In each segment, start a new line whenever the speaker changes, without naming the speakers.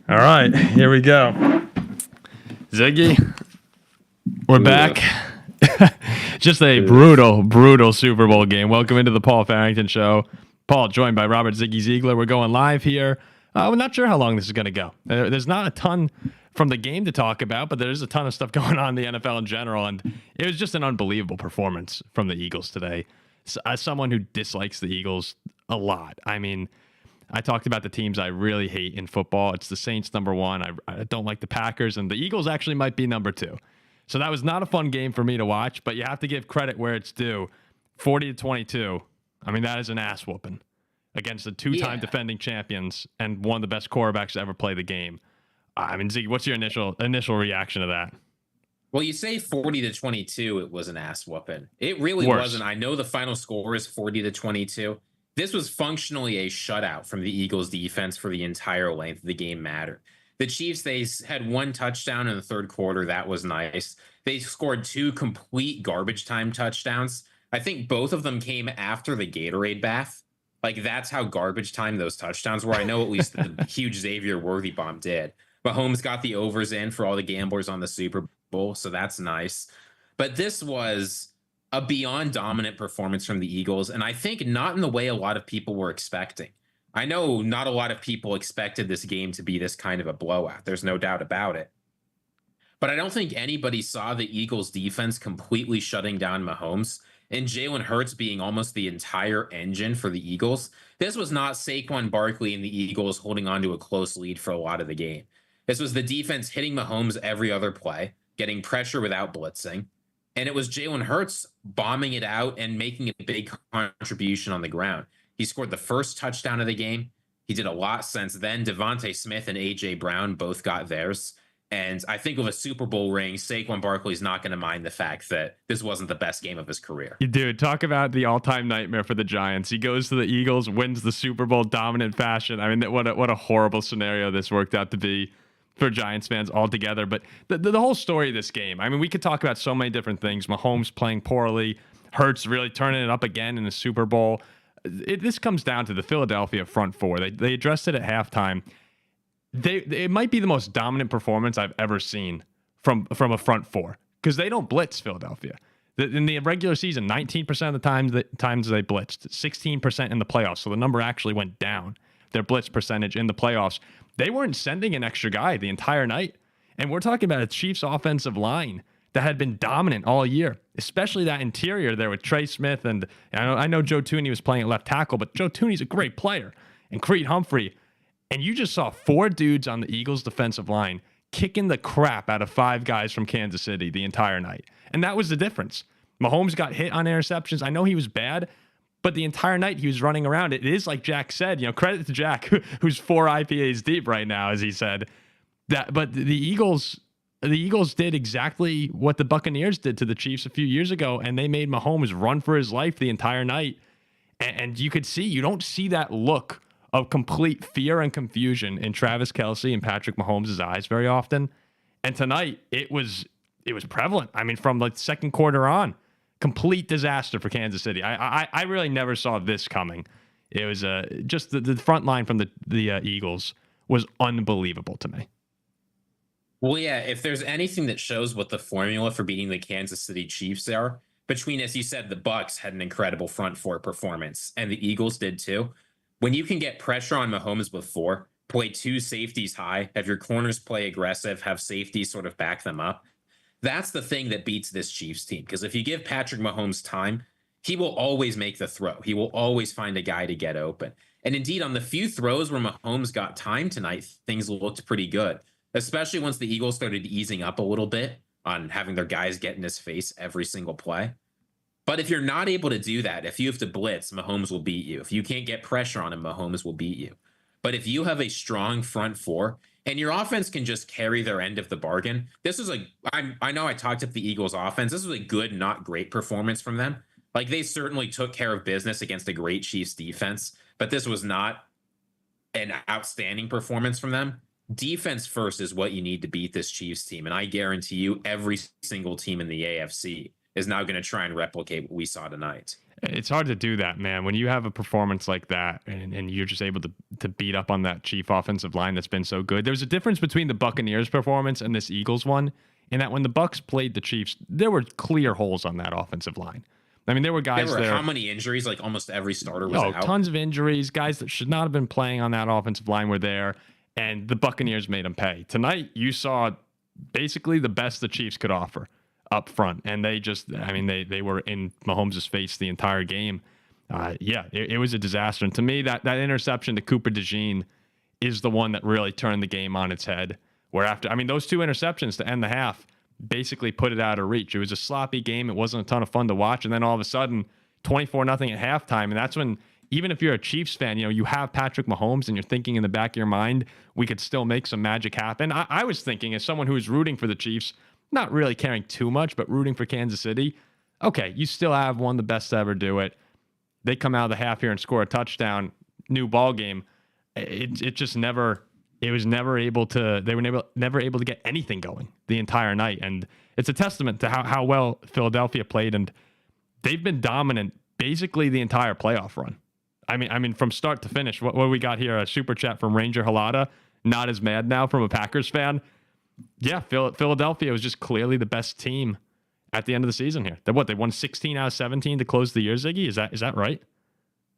All right, here we go. Ziggy, we're back. Just a brutal Super Bowl game. Welcome into the Paul Farrington Show. Paul, joined by Robert Ziggy Ziegler. We're going live here. We're not sure how long this is going to go. There's not a ton from the game to talk about, but there's a ton of stuff going on in the NFL in general, and it was just an unbelievable performance from the Eagles today. As someone who dislikes the Eagles a lot, I mean, I talked about the teams I really hate in football. It's the Saints, number one. I don't like the Packers, and the Eagles actually might be number two. So that was not a fun game for me to watch, but you have to give credit where it's due. 40-22. I mean, that is an ass whooping against the two-time defending champions and one of the best quarterbacks to ever play the game. I mean, Ziggy, what's your initial reaction to that?
Well, you say 40-22, it was an ass whooping. It really wasn't. I know the final score is 40-22. This was functionally a shutout from the Eagles defense for the entire length of the game mattered. The Chiefs, they had one touchdown in the third quarter. That was nice. They scored two complete garbage time touchdowns. I think both of them came after the Gatorade bath. Like, that's how garbage time those touchdowns were. I know at least the huge Xavier Worthy bomb did. Mahomes got the overs in for all the gamblers on the Super Bowl, so that's nice. But this was a beyond dominant performance from the Eagles, and I think not in the way a lot of people were expecting. I know not a lot of people expected this game to be this kind of a blowout. There's no doubt about it. But I don't think anybody saw the Eagles defense completely shutting down Mahomes and Jalen Hurts being almost the entire engine for the Eagles. This was not Saquon Barkley and the Eagles holding on to a close lead for a lot of the game. This was the defense hitting Mahomes every other play, getting pressure without blitzing. And it was Jalen Hurts bombing it out and making a big contribution on the ground. He scored the first touchdown of the game. He did a lot since then. Devontae Smith and A.J. Brown both got theirs. And I think with a Super Bowl ring, Saquon Barkley's not going to mind the fact that this wasn't the best game of his career.
Dude, talk about the all-time nightmare for the Giants. He goes to the Eagles, wins the Super Bowl dominant fashion. I mean, what a horrible scenario this worked out to be for Giants fans altogether. But the whole story of this game, I mean, we could talk about so many different things. Mahomes playing poorly, Hurts really turning it up again in the Super Bowl. This comes down to the Philadelphia front four. They addressed it at halftime. It might be the most dominant performance I've ever seen from a front four, because they don't blitz Philadelphia. In the regular season, 19% of the times they blitzed, 16% in the playoffs. So the number actually went down, their blitz percentage in the playoffs. They weren't sending an extra guy the entire night. And we're talking about a Chiefs offensive line that had been dominant all year, especially that interior there with Trey Smith. And I know Joe Thuney was playing at left tackle, but Joe Thuney's a great player. And Creed Humphrey. And you just saw four dudes on the Eagles defensive line kicking the crap out of five guys from Kansas City the entire night. And that was the difference. Mahomes got hit on interceptions. I know he was bad, but the entire night he was running around. It is like Jack said, credit to Jack, who's 4 IPAs deep right now, as he said. But the Eagles did exactly what the Buccaneers did to the Chiefs a few years ago, and they made Mahomes run for his life the entire night. And you could see, you don't see that look of complete fear and confusion in Travis Kelce and Patrick Mahomes' eyes very often. And tonight, it was prevalent. I mean, from like second quarter on, complete disaster for Kansas City. I really never saw this coming. It was just the front line from the Eagles was unbelievable to me.
Well, yeah, if there's anything that shows what the formula for beating the Kansas City Chiefs are, between, as you said, the Bucs had an incredible front four performance, and the Eagles did too. When you can get pressure on Mahomes with four, play two safeties high, have your corners play aggressive, have safeties sort of back them up, that's the thing that beats this Chiefs team. Because if you give Patrick Mahomes time, he will always make the throw. He will always find a guy to get open. And indeed, on the few throws where Mahomes got time tonight, things looked pretty good, especially once the Eagles started easing up a little bit on having their guys get in his face every single play. But if you're not able to do that, if you have to blitz, Mahomes will beat you. If you can't get pressure on him, Mahomes will beat you. But if you have a strong front four and your offense can just carry their end of the bargain, I know I talked up the Eagles offense. This was a good, not great performance from them. Like, they certainly took care of business against a great Chiefs defense, but this was not an outstanding performance from them. Defense first is what you need to beat this Chiefs team. And I guarantee you every single team in the AFC is now going to try and replicate what we saw tonight.
It's hard to do that, man. When you have a performance like that and you're just able to beat up on that Chief offensive line that's been so good. There's a difference between the Buccaneers performance and this Eagles one, in that when the Bucs played the Chiefs, there were clear holes on that offensive line. I mean, there were guys there.
How many injuries? Like almost every starter was out.
Tons of injuries. Guys that should not have been playing on that offensive line were there, and the Buccaneers made them pay. Tonight, you saw basically the best the Chiefs could offer up front, and they were in Mahomes' face the entire game. It was a disaster. And to me, that interception to Cooper DeJean is the one that really turned the game on its head. Those two interceptions to end the half basically put it out of reach. It was a sloppy game. It wasn't a ton of fun to watch. And then all of a sudden, 24-0 at halftime. And that's when, even if you're a Chiefs fan, you have Patrick Mahomes and you're thinking in the back of your mind, we could still make some magic happen. I was thinking, as someone who was rooting for the Chiefs, not really caring too much, but rooting for Kansas City, okay, you still have one of the best to ever do it. They come out of the half here and score a touchdown, new ball game. It just never, it was never able to, they were never able to get anything going the entire night. And it's a testament to how well Philadelphia played. And they've been dominant basically the entire playoff run. I mean, from start to finish. What we got here? A super chat from Ranger Halada. Not as mad now from a Packers fan. Yeah, Philadelphia was just clearly the best team at the end of the season here. They won 16 out of 17 to close the year, Ziggy? Is that right?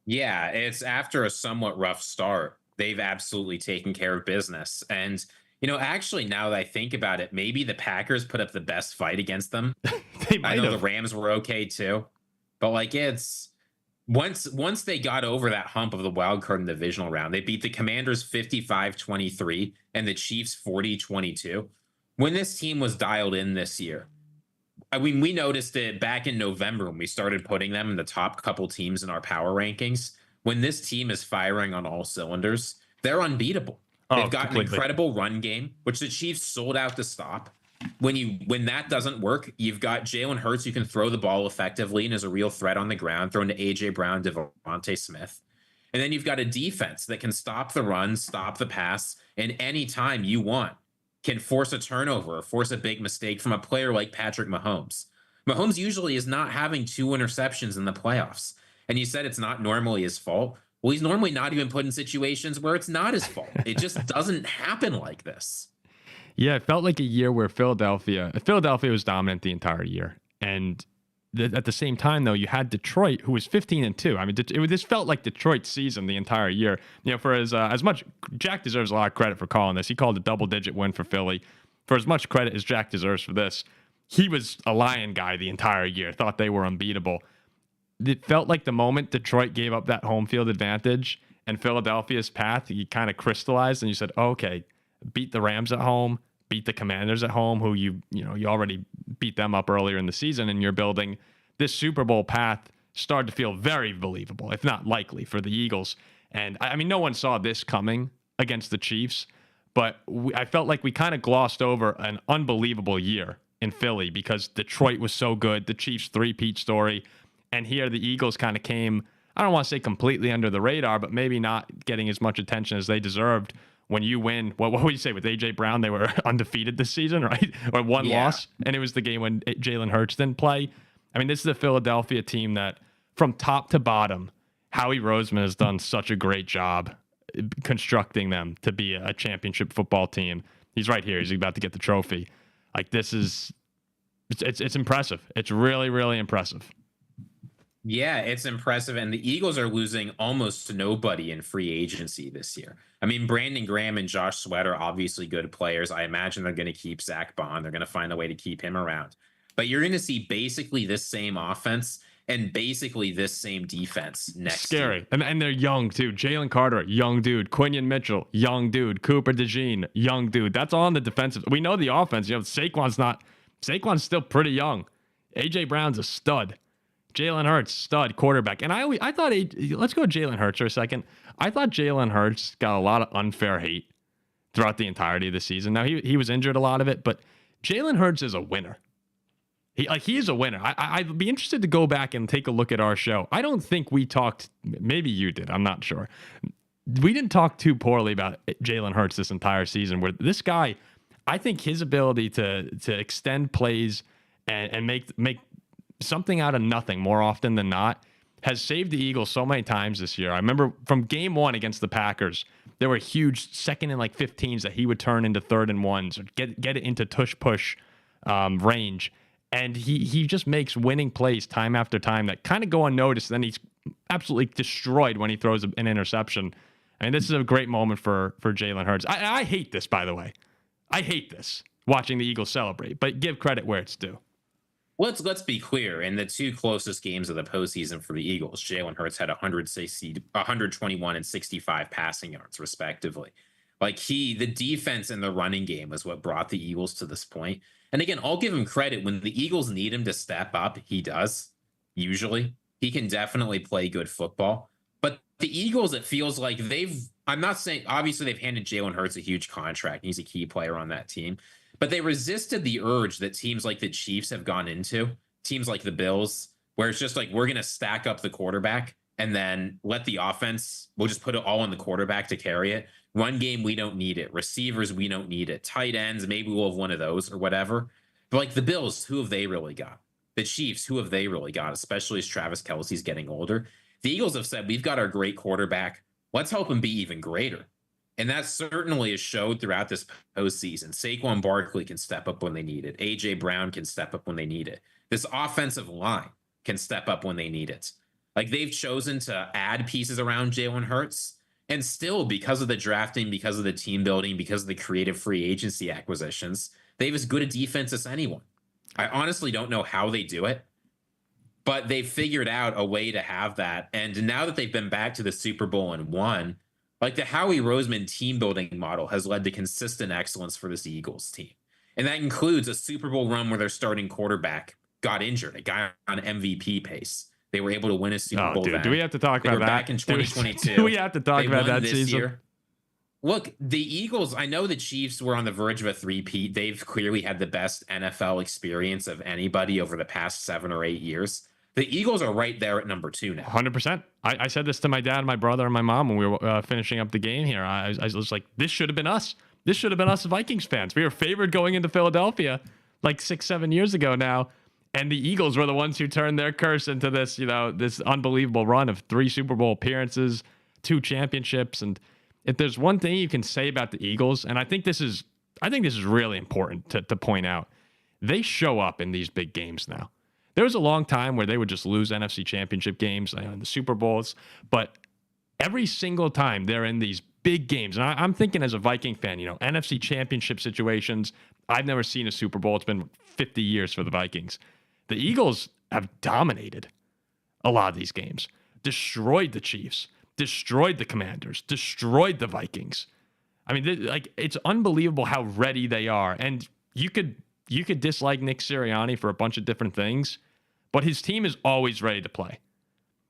Yeah, it's after a somewhat rough start. They've absolutely taken care of business. And, actually, now that I think about it, maybe the Packers put up the best fight against them. I know the Rams were okay too. But it's once they got over that hump of the wild card in the divisional round, they beat the Commanders 55-23 and the Chiefs 40-22. When this team was dialed in this year, we noticed it back in November when we started putting them in the top couple teams in our power rankings. When this team is firing on all cylinders, they're unbeatable. They've got an incredible run game, which the Chiefs sold out to stop. When that doesn't work, you've got Jalen Hurts who can throw the ball effectively and is a real threat on the ground, thrown to A.J. Brown, Devontae Smith. And then you've got a defense that can stop the run, stop the pass, and anytime you want can force a turnover or force a big mistake from a player like Patrick Mahomes. Mahomes usually is not having 2 interceptions in the playoffs. And you said it's not normally his fault. Well, he's normally not even put in situations where it's not his fault. It just doesn't happen like this.
Yeah, it felt like a year where Philadelphia was dominant the entire year. And at the same time, though, you had Detroit, who was 15-2. I mean, this felt like Detroit's season the entire year. For as much, Jack deserves a lot of credit for calling this. He called a double-digit win for Philly. For as much credit as Jack deserves for this, he was a Lion guy the entire year. Thought they were unbeatable. It felt like the moment Detroit gave up that home field advantage and Philadelphia's path, you kind of crystallized and you said, oh, okay, beat the Rams at home, beat the Commanders at home, who you already beat them up earlier in the season, and you're building this Super Bowl path started to feel very believable, if not likely, for the Eagles. And I mean, no one saw this coming against the Chiefs, but I felt like we kind of glossed over an unbelievable year in Philly because Detroit was so good, the Chiefs three-peat story. And here the Eagles kind of came, I don't want to say completely under the radar, but maybe not getting as much attention as they deserved. When you win, what would you say with A.J. Brown? They were undefeated this season, right? Or one loss. And it was the game when Jalen Hurts didn't play. I mean, this is a Philadelphia team that from top to bottom, Howie Roseman has done such a great job constructing them to be a championship football team. He's right here. He's about to get the trophy. It's impressive. It's really, really impressive.
Yeah, it's impressive. And the Eagles are losing almost to nobody in free agency this year. I mean, Brandon Graham and Josh Sweat are obviously good players. I imagine they're going to keep Zach Bond. They're going to find a way to keep him around. But you're going to see basically this same offense and basically this same defense next
Scary. Year. And they're young, too. Jalen Carter, young dude. Quinion Mitchell, young dude. Cooper DeJean, young dude. That's all on the defensive. We know the offense. Saquon's still pretty young. A.J. Brown's a stud. Jalen Hurts, stud quarterback. And I thought, let's go Jalen Hurts for a second. I thought Jalen Hurts got a lot of unfair hate throughout the entirety of the season. Now, he was injured a lot of it, but Jalen Hurts is a winner. He is a winner. I'd be interested to go back and take a look at our show. I don't think we talked, maybe you did, I'm not sure. We didn't talk too poorly about Jalen Hurts this entire season, where this guy, I think his ability to extend plays and make something out of nothing more often than not has saved the Eagles so many times this year. I remember from game 1 against the Packers, there were huge 2nd and 15s that he would turn into 3rd and 1s or get it into tush push range. And he just makes winning plays time after time that kind of go unnoticed. Then he's absolutely destroyed when he throws an interception. I mean, this is a great moment for Jalen Hurts. I hate this, by the way. I hate this, watching the Eagles celebrate, but give credit where it's due.
Let's be clear. In the 2 closest games of the postseason for the Eagles, Jalen Hurts had 121 and 65 passing yards, respectively. The defense and the running game is what brought the Eagles to this point. And again, I'll give him credit. When the Eagles need him to step up, he does. Usually, he can definitely play good football. But the Eagles, it feels like I'm not saying, obviously, they've handed Jalen Hurts a huge contract. He's a key player on that team. But they resisted the urge that teams like the Chiefs have gone into, teams like the Bills, where it's just we're going to stack up the quarterback and then let the offense, we'll just put it all on the quarterback to carry it. Run game, we don't need it. Receivers, we don't need it. Tight ends, maybe we'll have one of those or whatever. But the Bills, who have they really got? The Chiefs, who have they really got, especially as Travis Kelce's getting older? The Eagles have said, we've got our great quarterback. Let's help him be even greater. And that certainly is showed throughout this postseason. Saquon Barkley can step up when they need it. A.J. Brown can step up when they need it. This offensive line can step up when they need it. They've chosen to add pieces around Jalen Hurts. And still, because of the drafting, because of the team building, because of the creative free agency acquisitions, they have as good a defense as anyone. I honestly don't know how they do it, but they've figured out a way to have that. And now that they've been back to the Super Bowl and won, the Howie Roseman team building model has led to consistent excellence for this Eagles team. And that includes a Super Bowl run where their starting quarterback got injured, a guy on MVP pace. They were able to win a Super Bowl.
Dude, do we have to talk about that?
Back in 2022.
Do we have to talk about that season?
Year. Look, the Eagles, I know the Chiefs were on the verge of a three-peat. They've clearly had the best NFL experience of anybody over the past 7 or 8 years. The Eagles are right there at number 2 now.
100%. I said this to my dad, my brother, and my mom when we were finishing up the game here. I was like, this should have been us. This should have been us Vikings fans. We were favored going into Philadelphia 6-7 years ago now. And the Eagles were the ones who turned their curse into this, this unbelievable run of 3 Super Bowl appearances, 2 championships. And if there's one thing you can say about the Eagles, and I think this is really important to point out, they show up in these big games now. There was a long time where they would just lose NFC championship games in the Super Bowls, but every single time they're in these big games, and I'm thinking as a Viking fan, NFC championship situations, I've never seen a Super Bowl. It's been 50 years for the Vikings. The Eagles have dominated a lot of these games, destroyed the Chiefs, destroyed the Commanders, destroyed the Vikings. I mean, it's unbelievable how ready they are. And you could dislike Nick Sirianni for a bunch of different things, but his team is always ready to play.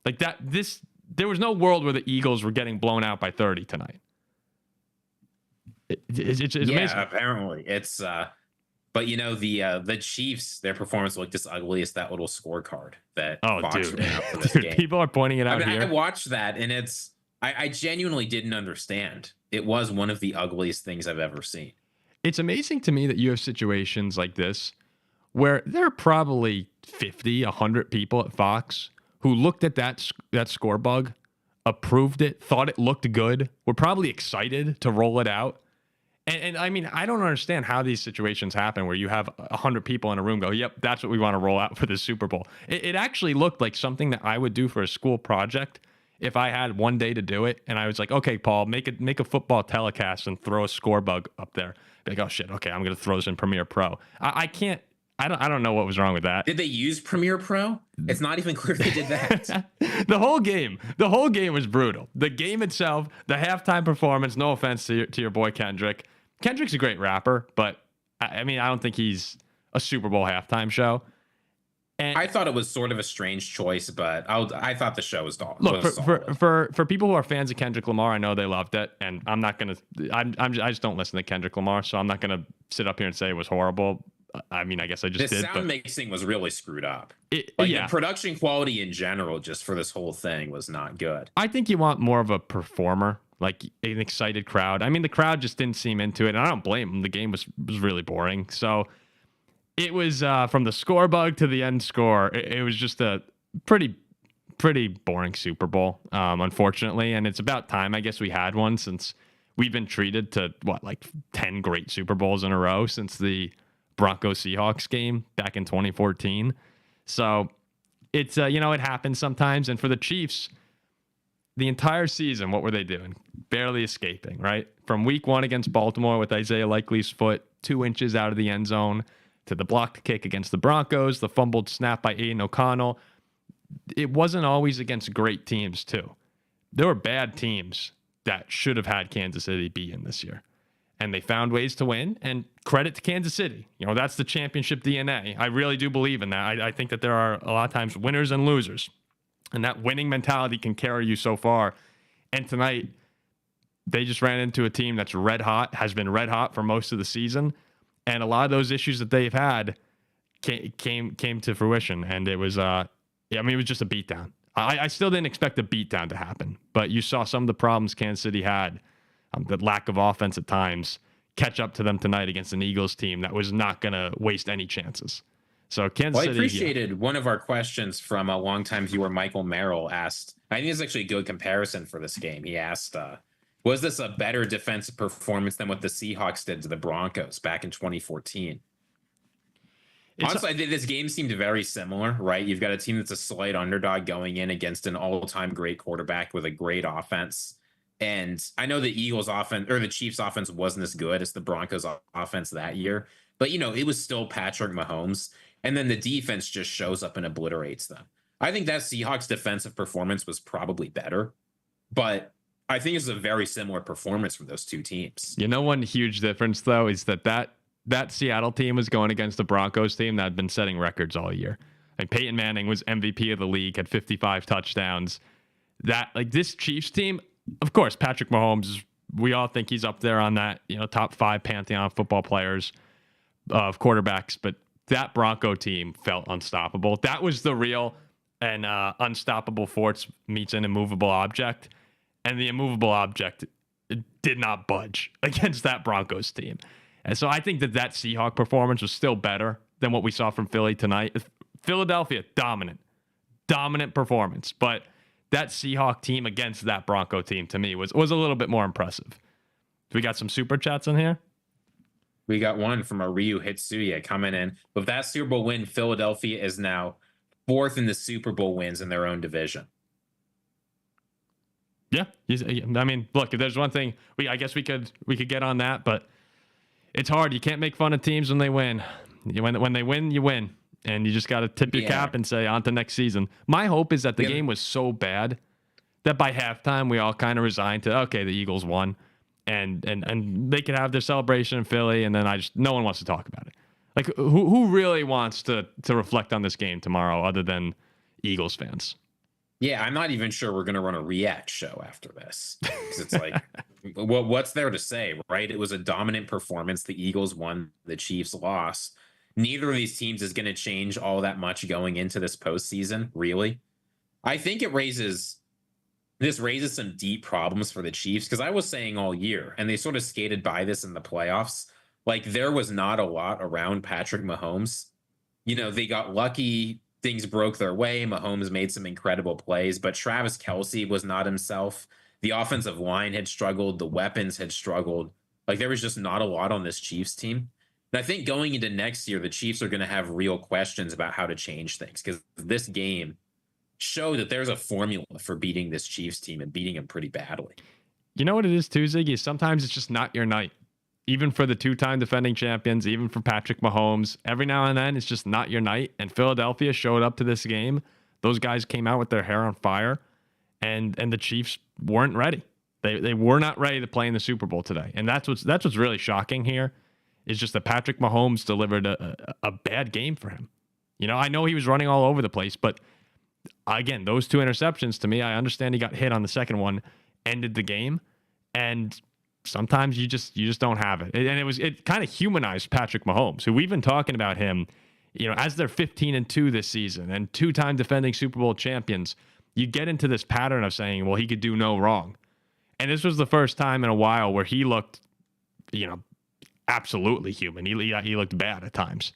There was no world where the Eagles were getting blown out by 30 tonight. It's amazing.
Yeah, apparently it's. But the Chiefs, their performance looked as ugly as that little scorecard that Fox ran out for this game.
People are pointing it out here.
I watched that, and I genuinely didn't understand. It was one of the ugliest things I've ever seen.
It's amazing to me that you have situations like this where there are probably 50, 100 people at Fox who looked at that score bug, approved it, thought it looked good, were probably excited to roll it out. And I mean, I don't understand how these situations happen where you have 100 people in a room go, yep, that's what we want to roll out for the Super Bowl. It actually looked like something that I would do for a school project if I had one day to do it. And I was like, okay, Paul, make a football telecast and throw a score bug up there. Be like, oh shit, okay, I'm going to throw this in Premiere Pro. I don't know what was wrong with that.
Did they use Premiere Pro? It's not even clear they did that.
The whole game was brutal. The game itself, the halftime performance, no offense to your boy Kendrick. Kendrick's a great rapper, but I mean, I don't think he's a Super Bowl halftime show. And
I thought it was sort of a strange choice, but I thought the show was dull.
Look, for people who are fans of Kendrick Lamar, I know they loved it, and I'm not gonna. I just don't listen to Kendrick Lamar, so I'm not gonna sit up here and say it was horrible. I mean, I guess I just did.
The sound mixing was really screwed up. The production quality in general, just for this whole thing, was not good.
I think you want more of a performer, like an excited crowd. I mean, the crowd just didn't seem into it, and I don't blame them. The game was really boring. So it was from the score bug to the end score. It was just a pretty pretty boring Super Bowl, unfortunately. And it's about time, I guess, we had one, since we've been treated to, like 10 great Super Bowls in a row since the Broncos Seahawks game back in 2014. So it's, it happens sometimes. And for the Chiefs, the entire season, what were they doing? Barely escaping, right? From week 1 against Baltimore with Isaiah Likely's foot 2 inches out of the end zone, to the blocked kick against the Broncos, the fumbled snap by Aiden O'Connell. It wasn't always against great teams, too. There were bad teams that should have had Kansas City beaten this year. And they found ways to win, and credit to Kansas City. That's the championship DNA. I really do believe in that. I think that there are a lot of times winners and losers, and that winning mentality can carry you so far. And tonight, they just ran into a team that's red hot, has been red hot for most of the season. And a lot of those issues that they've had came to fruition. And it was, it was just a beatdown. I still didn't expect a beatdown to happen, but you saw some of the problems Kansas City had, the lack of offense at times, catch up to them tonight against an Eagles team that was not going to waste any chances. So Kansas City. I
appreciated one of our questions from a longtime viewer, Michael Merrill, asked, I think it's actually a good comparison for this game. He asked, was this a better defensive performance than what the Seahawks did to the Broncos back in 2014? Honestly, this game seemed very similar, right? You've got a team that's a slight underdog going in against an all-time great quarterback with a great offense. And I know the Eagles offense, or the Chiefs offense, wasn't as good as the Broncos offense that year, but it was still Patrick Mahomes. And then the defense just shows up and obliterates them. I think that Seahawks defensive performance was probably better, but I think it's a very similar performance from those two teams.
One huge difference, though, is that Seattle team was going against the Broncos team that had been setting records all year. And Peyton Manning was MVP of the league, had 55 touchdowns. This Chiefs team, of course, Patrick Mahomes, we all think he's up there on that, top 5 pantheon of football players, of quarterbacks, but that Bronco team felt unstoppable. That was the real and unstoppable force meets an immovable object. And the immovable object did not budge against that Broncos team. And so I think that Seahawk performance was still better than what we saw from Philly tonight. Philadelphia, dominant performance. But that Seahawk team against that Bronco team, to me, was a little bit more impressive. We got some super chats in here.
We got one from a Ryu Hitsuya coming in. With that Super Bowl win, Philadelphia is now 4th in the Super Bowl wins in their own division.
Yeah, look, if there's one thing, I guess we could get on that, but it's hard. You can't make fun of teams when they win. When they win, you win, and you just got to tip your cap and say on to next season. My hope is that the game was so bad that by halftime we all kind of resigned to, okay, the Eagles won, and they could have their celebration in Philly, and then no one wants to talk about it. Like, who really wants to reflect on this game tomorrow other than Eagles fans?
Yeah, I'm not even sure we're going to run a react show after this, because it's like, what's there to say, right? It was a dominant performance. The Eagles won, the Chiefs lost. Neither of these teams is going to change all that much going into this postseason, really. I think this raises some deep problems for the Chiefs, because I was saying all year, and they sort of skated by this in the playoffs, like there was not a lot around Patrick Mahomes. They got lucky. Things broke their way. Mahomes made some incredible plays, but Travis Kelce was not himself. The offensive line had struggled. The weapons had struggled. Like, there was just not a lot on this Chiefs team. And I think going into next year, the Chiefs are going to have real questions about how to change things, because this game showed that there's a formula for beating this Chiefs team and beating them pretty badly.
You know what it is too, Ziggy? Sometimes it's just not your night. Even for the 2-time defending champions, even for Patrick Mahomes, every now and then it's just not your night. And Philadelphia showed up to this game. Those guys came out with their hair on fire, and the Chiefs weren't ready. They were not ready to play in the Super Bowl today. And that's what's really shocking here, is just that Patrick Mahomes delivered a bad game for him. I know he was running all over the place, but again, those 2 interceptions, to me, I understand he got hit on the second one, ended the game, and sometimes you just don't have it. And it kind of humanized Patrick Mahomes, who we've been talking about him, as they're 15-2 this season and 2-time defending Super Bowl champions. You get into this pattern of saying, well, he could do no wrong. And this was the first time in a while where he looked, absolutely human. He looked bad at times.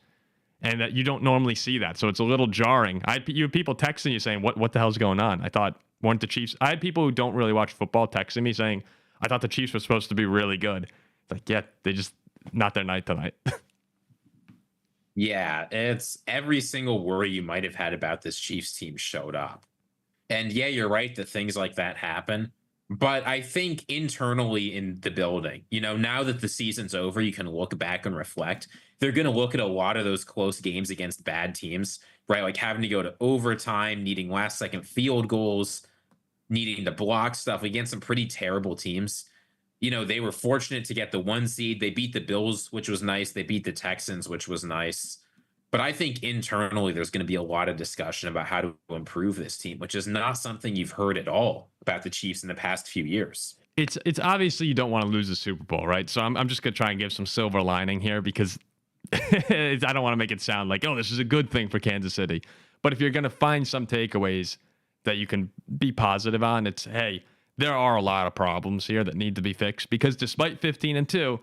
and that you don't normally see that. So it's a little jarring. You have people texting you saying, what the hell's going on? I thought, weren't the Chiefs? I had people who don't really watch football texting me saying, I thought the Chiefs were supposed to be really good. It's like, yeah, they just, not their night tonight.
Yeah, it's every single worry you might have had about this Chiefs team showed up. And yeah, you're right that things like that happen. But I think internally in the building, now that the season's over, you can look back and reflect. They're going to look at a lot of those close games against bad teams, right? Like having to go to overtime, needing last second field goals, needing to block stuff against some pretty terrible teams. They were fortunate to get the 1 seed. They beat the Bills, which was nice. They beat the Texans, which was nice. But I think internally there's going to be a lot of discussion about how to improve this team, which is not something you've heard at all about the Chiefs in the past few years.
It's obviously you don't want to lose the Super Bowl, right? So I'm just going to try and give some silver lining here because I don't want to make it sound like, oh, this is a good thing for Kansas City. But if you're going to find some takeaways that you can be positive on, it's, hey, there are a lot of problems here that need to be fixed because despite 15-2,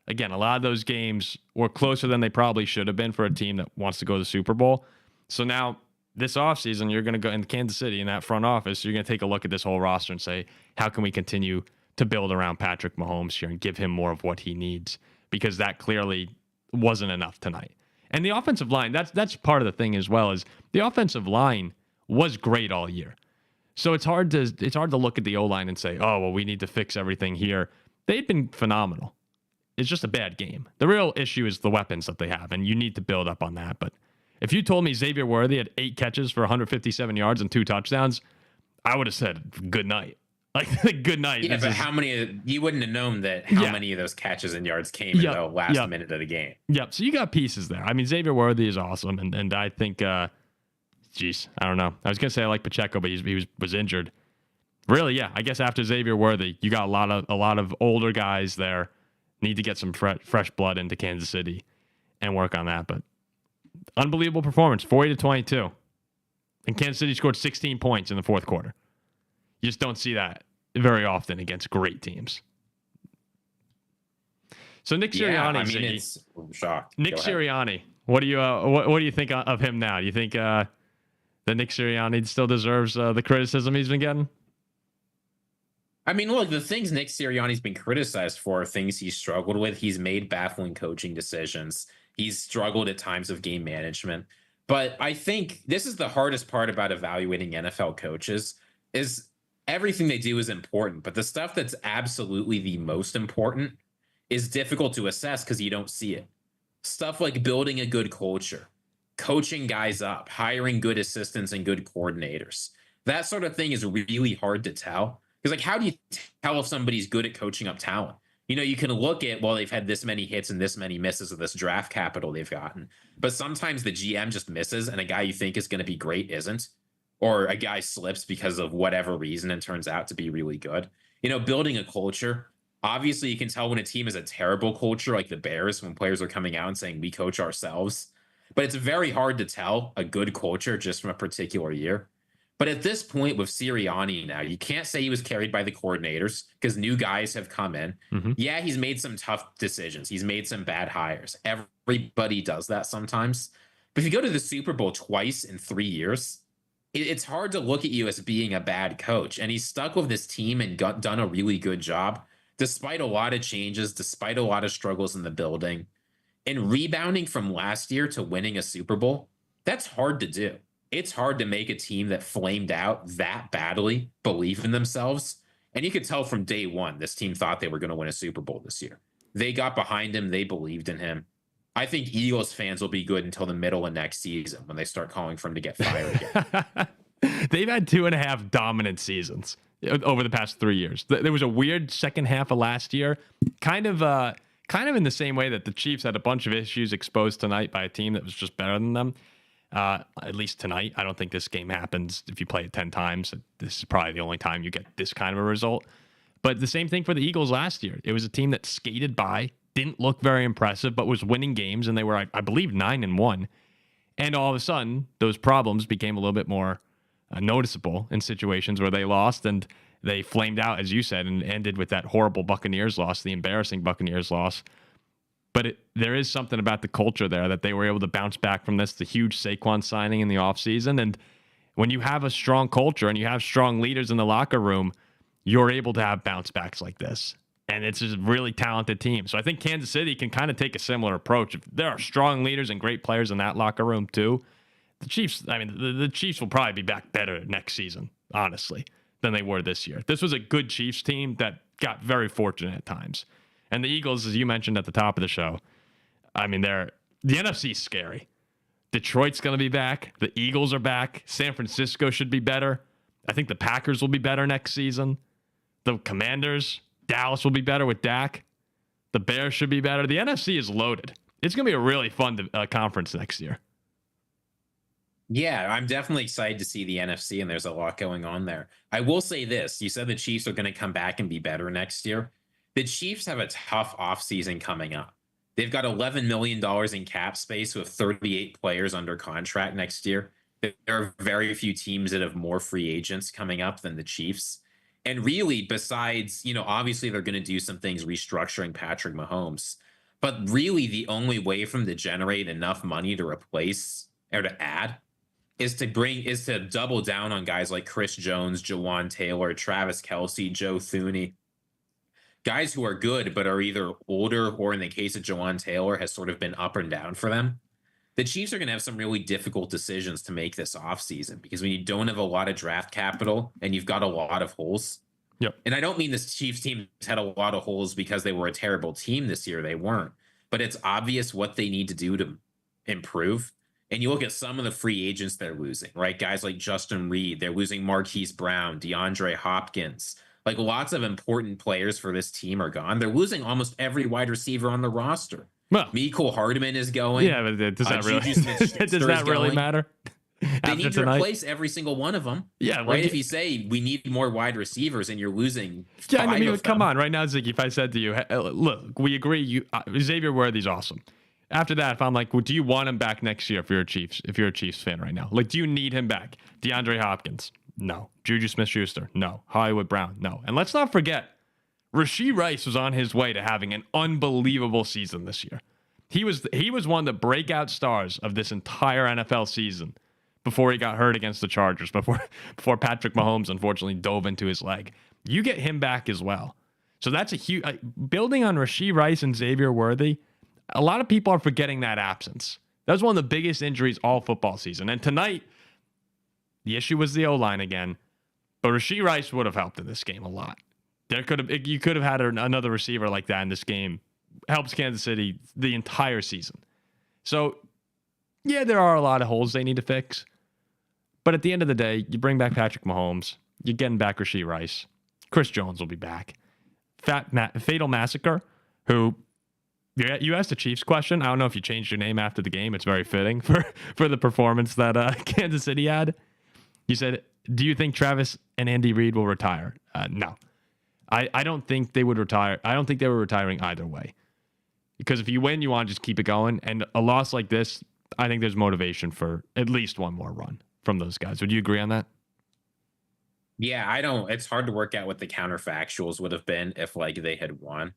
again, a lot of those games were closer than they probably should have been for a team that wants to go to the Super Bowl. So now this offseason, you're going to go in Kansas City in that front office. You're going to take a look at this whole roster and say, how can we continue to build around Patrick Mahomes here and give him more of what he needs? Because that clearly wasn't enough tonight. And the offensive line, that's part of the thing as well, is the offensive line was great all year. So it's hard to look at the O-line and say, oh, well, we need to fix everything here. They've been phenomenal. It's just a bad game. The real issue is the weapons that they have, and you need to build up on that. But if you told me Xavier Worthy had 8 catches for 157 yards and 2 touchdowns, I would have said good night. Like good night.
Yeah, but how many? You wouldn't have known that how many of those catches and yards came in the last minute of the game.
Yep. So you got pieces there. I mean, Xavier Worthy is awesome, and I think, I don't know. I was gonna say I like Pacheco, but he was injured. Really, yeah. I guess after Xavier Worthy, you got a lot of older guys there. Need to get some fresh blood into Kansas City and work on that. But unbelievable performance, 40-22. And Kansas City scored 16 points in the fourth quarter. You just don't see that very often against great teams. So Nick Sirianni,
I'm shocked.
Nick Sirianni, what do you think of him now? Do you think that Nick Sirianni still deserves the criticism he's been getting?
I mean, look, the things Nick Sirianni's been criticized for are things he's struggled with. He's made baffling coaching decisions. He's struggled at times of game management. But I think this is the hardest part about evaluating NFL coaches is everything they do is important. But the stuff that's absolutely the most important is difficult to assess because you don't see it. Stuff like building a good culture, coaching guys up, hiring good assistants and good coordinators. That sort of thing is really hard to tell. Because, like, how do you tell if somebody's good at coaching up talent? You can look at, well, they've had this many hits and this many misses of this draft capital they've gotten. But sometimes the GM just misses and a guy you think is going to be great isn't. Or a guy slips because of whatever reason and turns out to be really good. Building a culture. Obviously, you can tell when a team is a terrible culture, like the Bears, when players are coming out and saying, we coach ourselves. But it's very hard to tell a good culture just from a particular year. But at this point with Sirianni now, you can't say he was carried by the coordinators because new guys have come in. Mm-hmm. Yeah, he's made some tough decisions. He's made some bad hires. Everybody does that sometimes. But if you go to the Super Bowl twice in 3 years, it's hard to look at you as being a bad coach. And he's stuck with this team and done a really good job, despite a lot of changes, despite a lot of struggles in the building. And rebounding from last year to winning a Super Bowl, that's hard to do. It's hard to make a team that flamed out that badly believe in themselves. And you could tell from day one, this team thought they were going to win a Super Bowl this year. They got behind him. They believed in him. I think Eagles fans will be good until the middle of next season when they start calling for him to get fired again.
They've had 2.5 dominant seasons over the past 3 years. There was a weird second half of last year, kind of in the same way that the Chiefs had a bunch of issues exposed tonight by a team that was just better than them. At least tonight. I don't think this game happens if you play it 10 times. This is probably the only time you get this kind of a result. But the same thing for the Eagles last year. It was a team that skated by, didn't look very impressive, but was winning games, and they were, I believe, 9-1. And all of a sudden, those problems became a little bit more noticeable in situations where they lost, and they flamed out, as you said, and ended with that horrible Buccaneers loss, the embarrassing Buccaneers loss. But there is something about the culture there that they were able to bounce back from this, the huge Saquon signing in the offseason. And when you have a strong culture and you have strong leaders in the locker room, you're able to have bounce backs like this. And it's a really talented team. So I think Kansas City can kind of take a similar approach. If there are strong leaders and great players in that locker room too, the Chiefs, I mean, the Chiefs will probably be back better next season, honestly, than they were this year. This was a good Chiefs team that got very fortunate at times. And the Eagles, as you mentioned at the top of the show, I mean, the NFC is scary. Detroit's going to be back. The Eagles are back. San Francisco should be better. I think the Packers will be better next season. The Commanders, Dallas will be better with Dak. The Bears should be better. The NFC is loaded. It's going to be a really fun conference next year.
Yeah, I'm definitely excited to see the NFC, and there's a lot going on there. I will say this. You said the Chiefs are going to come back and be better next year. The Chiefs have a tough offseason coming up. They've got $11 million in cap space with 38 players under contract next year. There are very few teams that have more free agents coming up than the Chiefs. And really, besides, obviously they're going to do some things restructuring Patrick Mahomes. But really, the only way for them to generate enough money to replace or to add is to double down on guys like Chris Jones, Jawan Taylor, Travis Kelce, Joe Thuney. Guys who are good, but are either older or, in the case of Jawan Taylor, has sort of been up and down for them. The Chiefs are going to have some really difficult decisions to make this offseason because when you don't have a lot of draft capital and you've got a lot of holes.
Yep.
And I don't mean this Chiefs team had a lot of holes because they were a terrible team this year. They weren't. But it's obvious what they need to do to improve. And you look at some of the free agents they're losing, right? Guys like Justin Reid. They're losing Marquise Brown, DeAndre Hopkins. Like, lots of important players for this team are gone. They're losing almost every wide receiver on the roster.
Well,
Mecole Hardman is going.
Yeah, but does that really matter?
They need to replace every single one of them.
Yeah,
right. If you say we need more wide receivers and you're losing,
come on, right now, Ziggy. If I said to you, hey, look, we agree, Xavier Worthy's awesome. After that, if I'm like, well, do you want him back next year? If you're a Chiefs fan right now, like, do you need him back? DeAndre Hopkins, no. Juju Smith-Schuster, no. Hollywood Brown, no. And let's not forget, Rashee Rice was on his way to having an unbelievable season this year. He was one of the breakout stars of this entire NFL season before he got hurt against the Chargers, before Patrick Mahomes unfortunately dove into his leg. You get him back as well. So that's a huge building on Rashee Rice and Xavier Worthy. A lot of people are forgetting that absence. That was one of the biggest injuries all football season. And tonight, the issue was the O-line again. But Rashee Rice would have helped in this game a lot. You could have had another receiver like that in this game. Helps Kansas City the entire season. So, yeah, there are a lot of holes they need to fix. But at the end of the day, you bring back Patrick Mahomes. You're getting back Rashee Rice. Chris Jones will be back. Fatal Massacre, who... You asked the Chiefs question. I don't know if you changed your name after the game. It's very fitting for the performance that Kansas City had. You said, do you think Travis and Andy Reid will retire? No. I don't think they would retire. I don't think they were retiring either way. Because if you win, you want to just keep it going. And a loss like this, I think there's motivation for at least one more run from those guys. Would you agree on that?
Yeah, it's hard to work out what the counterfactuals would have been if they had won.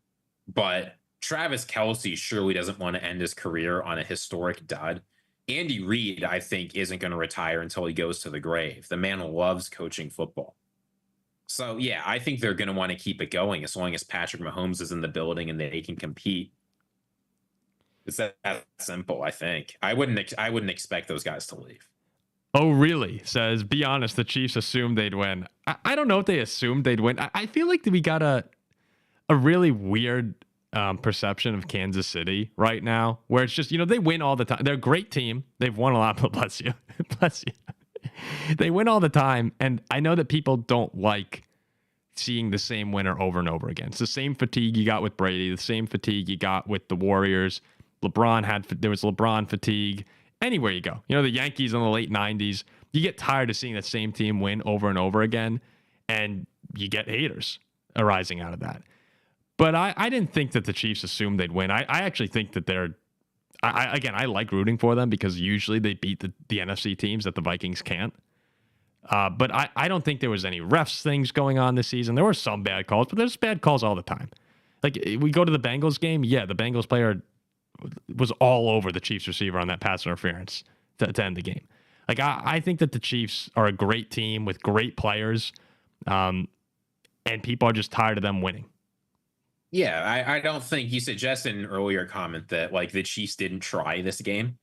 But Travis Kelce surely doesn't want to end his career on a historic dud. Andy Reid, I think, isn't going to retire until he goes to the grave. The man loves coaching football. So, yeah, I think they're going to want to keep it going as long as Patrick Mahomes is in the building and they can compete. It's that simple, I think. I wouldn't expect those guys to leave.
Oh, really? Says, be honest, the Chiefs assumed they'd win. I don't know if they assumed they'd win. I feel like we got a really weird perception of Kansas City right now, where it's just, they win all the time. They're a great team. They've won a lot, but bless you. Bless you. They win all the time. And I know that people don't like seeing the same winner over and over again. It's the same fatigue you got with Brady, the same fatigue you got with the Warriors. There was LeBron fatigue. Anywhere you go. The Yankees in the late 90s, you get tired of seeing the same team win over and over again, and you get haters arising out of that. But I didn't think that the Chiefs assumed they'd win. I actually think that I like rooting for them because usually they beat the NFC teams that the Vikings can't. But I don't think there was any refs things going on this season. There were some bad calls, but there's bad calls all the time. Like, we go to the Bengals game. Yeah, the Bengals player was all over the Chiefs receiver on that pass interference to end the game. Like, I think that the Chiefs are a great team with great players, and people are just tired of them winning.
Yeah, I don't think you suggested in an earlier comment that like the Chiefs didn't try this game.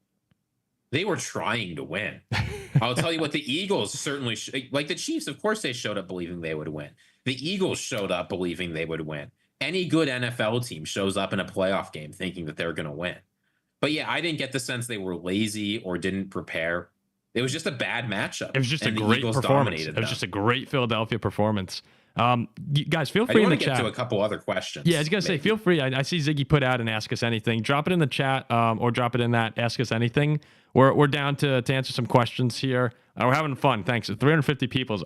They were trying to win. I'll tell you what, the Eagles certainly, like the Chiefs, of course, they showed up believing they would win. The Eagles showed up believing they would win. Any good NFL team shows up in a playoff game thinking that they're going to win. But yeah, I didn't get the sense they were lazy or didn't prepare. It was just a bad matchup.
It was just a great performance. It was just a great Philadelphia performance. You guys, feel free in the chat. I want to
get to a couple other questions.
Yeah, I was going to say, feel free. I see Ziggy put out and ask us anything. Drop it in the chat or drop it in that ask us anything. We're down to answer some questions here. We're having fun. Thanks. 350 people is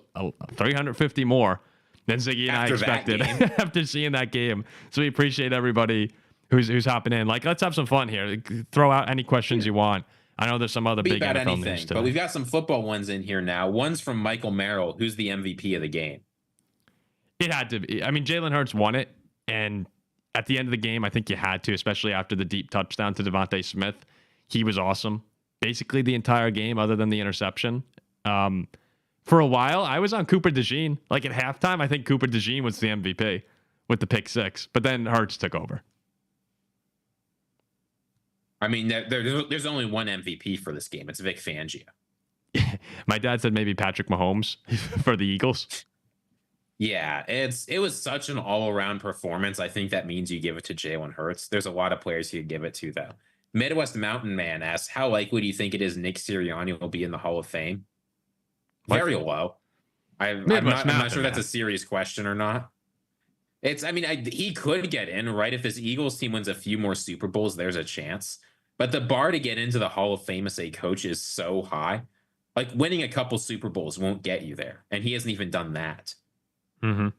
350 more than Ziggy and I expected after seeing that game. So we appreciate everybody who's hopping in. Like, let's have some fun here. Throw out any questions you want. I know there's some other big NFL news today.
But we've got some football ones in here now. One's from Michael Merrill, who's the MVP of the game.
It had to be. I mean, Jalen Hurts won it, and at the end of the game, I think you had to, especially after the deep touchdown to Devontae Smith. He was awesome, basically the entire game, other than the interception. For a while, I was on Cooper DeJean. Like at halftime, I think Cooper DeJean was the MVP with the pick six, but then Hurts took over.
I mean, there's only one MVP for this game. It's Vic Fangio.
My dad said maybe Patrick Mahomes for the Eagles.
Yeah, it was such an all-around performance. I think that means you give it to Jalen Hurts. There's a lot of players you give it to, though. Midwest Mountain Man asks, how likely do you think it is Nick Sirianni will be in the Hall of Fame? Very low. I'm not sure that's a serious question or not. He could get in, right? If this Eagles team wins a few more Super Bowls, there's a chance. But the bar to get into the Hall of Fame as a coach is so high. Like, winning a couple Super Bowls won't get you there. And he hasn't even done that.
No,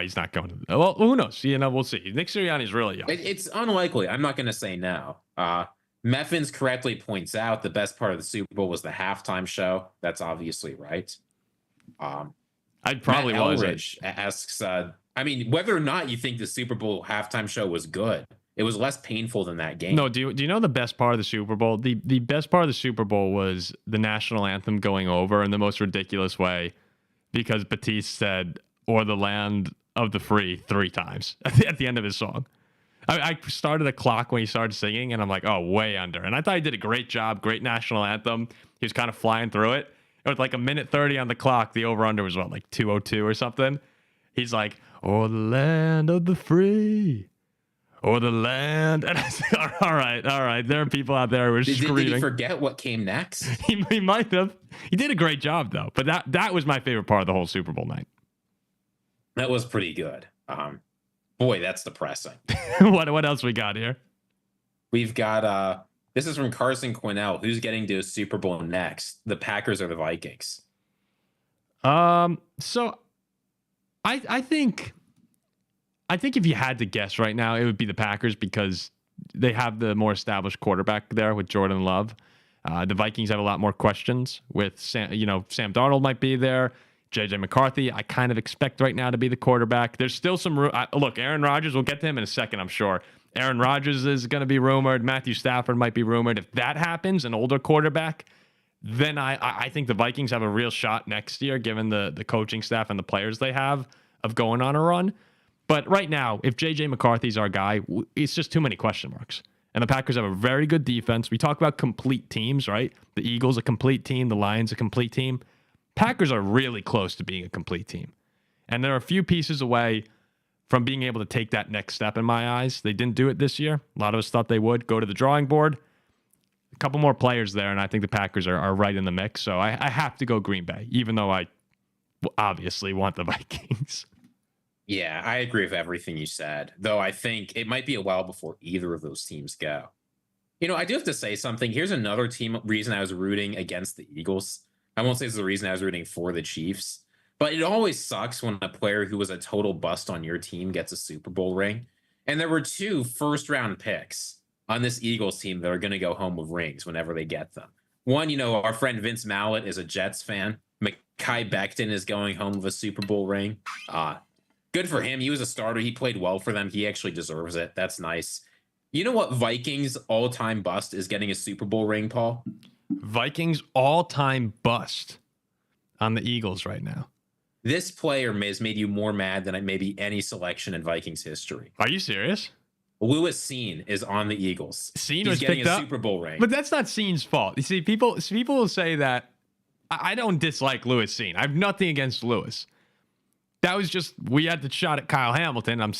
he's not going to. Well, who knows? We'll see. Nick Sirianni's really young.
It's unlikely. I'm not going to say no. Meffins correctly points out the best part of the Super Bowl was the halftime show. That's obviously right.
I'd probably
Matt Elridge asks, whether or not you think the Super Bowl halftime show was good, it was less painful than that game.
No, do you know the best part of the Super Bowl? The best part of the Super Bowl was the national anthem going over in the most ridiculous way, because Batiste said, "or the land of the free" 3 times at the end of his song. I started a clock when he started singing, and I'm like, oh, way under. And I thought he did a great job, great national anthem. He was kind of flying through it. It was like 1:30 on the clock. The over-under was, 2:02 or something? He's like, "or the land of the free, or the land." And I said, all right. There are people out there who are screaming.
Did he forget what came next?
He might have. He did a great job, though. But that was my favorite part of the whole Super Bowl night.
That was pretty good. Boy, that's depressing.
What else we got here?
We've got this is from Carson Quinnell. Who's getting to a Super Bowl next? The Packers or the Vikings?
So I think if you had to guess right now, it would be the Packers, because they have the more established quarterback there with Jordan Love. The Vikings have a lot more questions with Sam Darnold might be there. JJ McCarthy, I kind of expect right now to be the quarterback. There's still some look, Aaron Rodgers, we'll get to him in a second, I'm sure. Aaron Rodgers is going to be rumored. Matthew Stafford might be rumored. If that happens, an older quarterback, then I think the Vikings have a real shot next year, given the coaching staff and the players they have, of going on a run. But right now, if JJ McCarthy's our guy, it's just too many question marks. And the Packers have a very good defense. We talk about complete teams, right? The Eagles a complete team, the Lions a complete team. Packers are really close to being a complete team. And they're a few pieces away from being able to take that next step in my eyes. They didn't do it this year. A lot of us thought they would go to the drawing board. A couple more players there, and I think the Packers are right in the mix. So I have to go Green Bay, even though I obviously want the Vikings.
Yeah, I agree with everything you said, though I think it might be a while before either of those teams go. I do have to say something. Here's another reason I was rooting against the Eagles. I won't say it's the reason I was rooting for the Chiefs, but it always sucks when a player who was a total bust on your team gets a Super Bowl ring. And there were 2 first-round picks on this Eagles team that are going to go home with rings whenever they get them. One, our friend Vince Mallett is a Jets fan. Mekhi Becton is going home with a Super Bowl ring. Good for him. He was a starter. He played well for them. He actually deserves it. That's nice. You know what Vikings all-time bust is getting a Super Bowl ring, Paul?
Vikings all-time bust on the Eagles right now.
This player has made you more mad than maybe any selection in Vikings history.
Are you serious?
Lewis Cine is on the Eagles.
Cine
He's
was
getting
picked
a
up,
Super Bowl ring.
but that's not Cine's fault. You see, people will say that. I don't dislike Lewis Cine. I have nothing against Lewis. That was just, we had the shot at Kyle Hamilton. I'm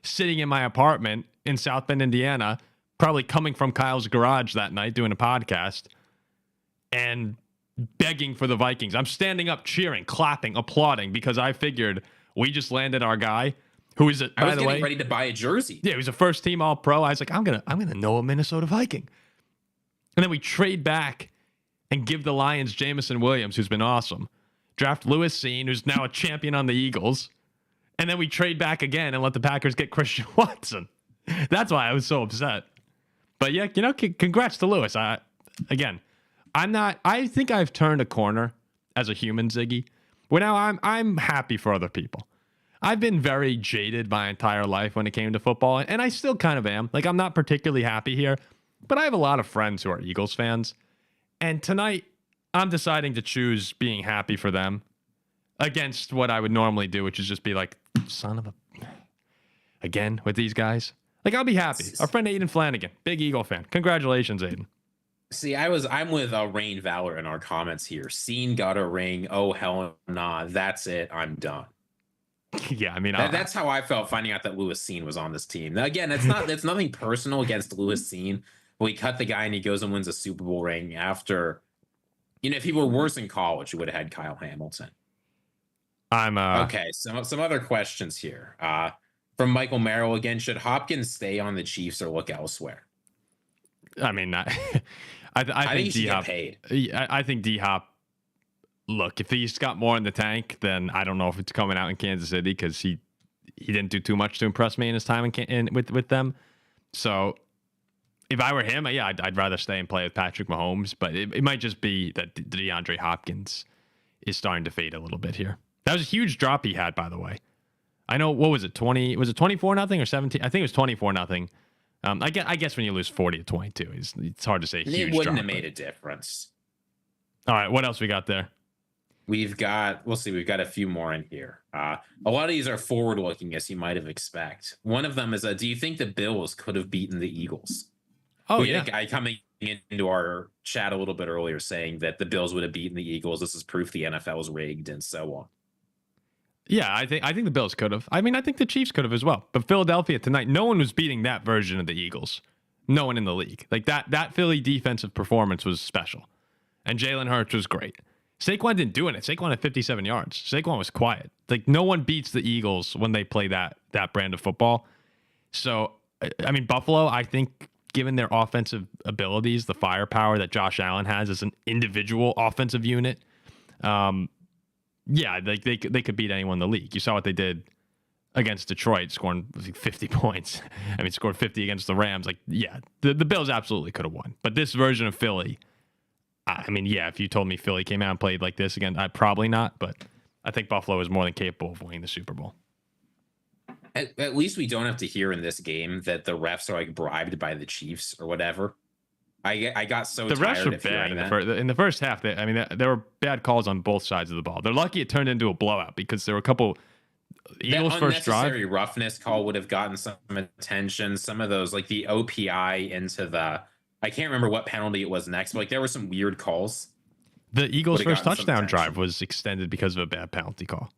sitting in my apartment in South Bend, Indiana, probably coming from Kyle's garage that night doing a podcast and begging for the Vikings. I'm standing up, cheering, clapping, applauding because I figured we just landed our guy who is,
I was getting ready to buy a jersey.
Yeah, he was a first team All Pro. I was like, I'm gonna know a Minnesota Viking. And then we trade back and give the Lions Jamison Williams, who's been awesome. Draft Lewis Cine, who's now a champion on the Eagles. And then we trade back again and let the Packers get Christian Watson. That's why I was so upset. But yeah, congrats to Lewis. I think I've turned a corner as a human, Ziggy. Where now I'm happy for other people. I've been very jaded my entire life when it came to football, and I still kind of am. Like, I'm not particularly happy here, but I have a lot of friends who are Eagles fans. And tonight, I'm deciding to choose being happy for them against what I would normally do, which is just be like, son of a... Again, with these guys. Like, I'll be happy. Our friend Aiden Flanagan, big Eagle fan. Congratulations, Aiden.
See, I'm with Rain Valor in our comments here. Scene got a ring. Oh, hell nah. That's it. I'm done.
Yeah, I mean,
that's how I felt finding out that Lewis Cine was on this team. Now, again, it's nothing personal against Lewis Cine. We cut the guy and he goes and wins a Super Bowl ring after, if he were worse in college, he would have had Kyle Hamilton. Okay. Some other questions here. From Michael Merrill again, should Hopkins stay on the Chiefs or look elsewhere?
I mean, I think D-Hop paid. I think D-Hop. Look, if he's got more in the tank, then I don't know if it's coming out in Kansas City because he didn't do too much to impress me in his time with them. So if I were him, yeah, I'd rather stay and play with Patrick Mahomes. But it might just be that DeAndre Hopkins is starting to fade a little bit here. That was a huge drop he had, by the way. I know, what was it, 20? Was it 24-0 or 17? I think it was 24-0. I guess when you lose 40-22, it's hard to say.
It wouldn't have made a difference.
All right, what else we got there?
We've got a few more in here. A lot of these are forward-looking, as you might have expect. One of them is, do you think the Bills could have beaten the Eagles?
Oh,
we
yeah.
had a guy coming into our chat a little bit earlier saying that the Bills would have beaten the Eagles. This is proof the NFL is rigged and so on.
Yeah, I think the Bills could have. I mean, I think the Chiefs could have as well. But Philadelphia tonight, no one was beating that version of the Eagles. No one in the league. Like that Philly defensive performance was special. And Jalen Hurts was great. Saquon didn't do it. Saquon had 57 yards. Saquon was quiet. Like, no one beats the Eagles when they play that brand of football. So, I mean, Buffalo, I think, given their offensive abilities, the firepower that Josh Allen has as an individual offensive unit, yeah, they could beat anyone in the league. You saw what they did against Detroit, scoring 50 points. I mean, scored 50 against the Rams. Like, yeah, the Bills absolutely could have won. But this version of Philly, I mean, yeah, if you told me Philly came out and played like this again, I'd probably not. But I think Buffalo is more than capable of winning the Super Bowl.
At least we don't have to hear in this game that the refs are like bribed by the Chiefs or whatever. I got so
the
tired
refs were bad in the first half. There were bad calls on both sides of the ball. They're lucky it turned into a blowout because there were a couple Eagles first drive.
Unnecessary roughness call would have gotten some attention. Some of those, like the OPI into the, I can't remember what penalty it was next, but like there were some weird calls.
The Eagles' first touchdown drive was extended because of a bad penalty call.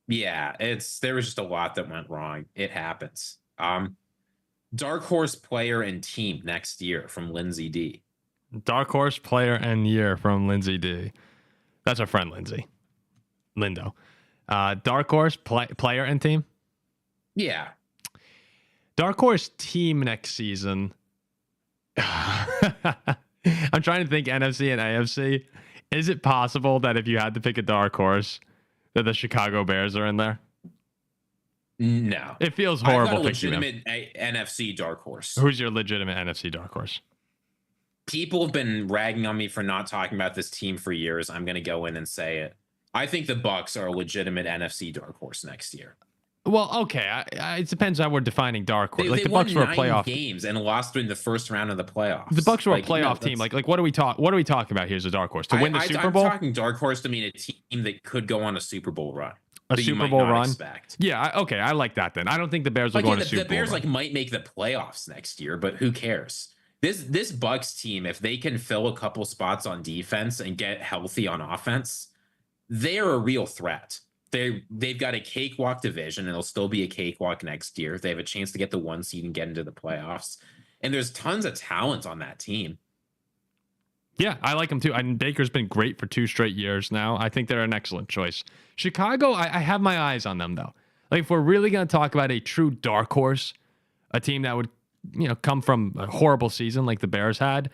Yeah, there was just a lot that went wrong. It happens. Dark horse player and team next year from Lindsay D.
Dark horse player and year from Lindsay D. That's our friend Lindsay. Lindo. Dark horse player and team?
Yeah.
Dark horse team next season. I'm trying to think NFC and AFC. Is it possible that if you had to pick a dark horse, that the Chicago Bears are in there?
No.
It feels horrible.
I've got a legitimate NFC dark horse.
Who's your legitimate NFC dark horse?
People have been ragging on me for not talking about this team for years. I'm going to go in and say it. I think the Bucs are a legitimate NFC dark horse next year.
Well, okay. It depends how we're defining dark horse.
They
the
won
Bucks were a
9
playoff
games and lost in the first round of the playoffs.
The Bucks were a playoff team. What are we talking about here as a dark horse? To win the Super Bowl?
I'm talking dark horse to mean a team that could go on a Super Bowl run.
A Super Bowl run? Yeah, okay. I like that then. I don't think the Bears will go on a Super Bowl
The Bears
run.
might make the playoffs next year, but who cares? This Bucks team, if they can fill a couple spots on defense and get healthy on offense, they're a real threat. They've got a cakewalk division, and it'll still be a cakewalk next year. They have a chance to get the 1 seed and get into the playoffs. And there's tons of talent on that team.
Yeah, I like them too. I mean, Baker's been great for 2 straight years now. I think they're an excellent choice. Chicago, I have my eyes on them though. Like if we're really going to talk about a true dark horse, a team that would, come from a horrible season like the Bears had,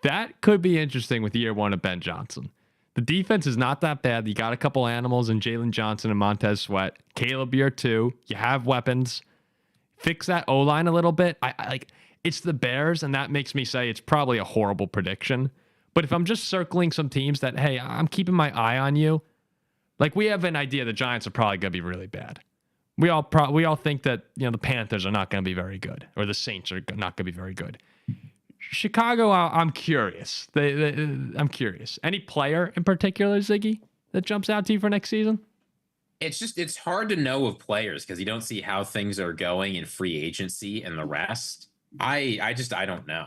that could be interesting with year 1 of Ben Johnson. The defense is not that bad. You got a couple animals in Jalen Johnson and Montez Sweat. Caleb year 2. You have weapons. Fix that O-line a little bit. It's the Bears, and that makes me say it's probably a horrible prediction. But if I'm just circling some teams that, hey, I'm keeping my eye on you, like we have an idea the Giants are probably going to be really bad. We all think that the Panthers are not going to be very good, or the Saints are not going to be very good. Chicago, I'm curious. I'm curious. Any player in particular, Ziggy, that jumps out to you for next season?
It's hard to know of players because you don't see how things are going in free agency and the rest. I don't know.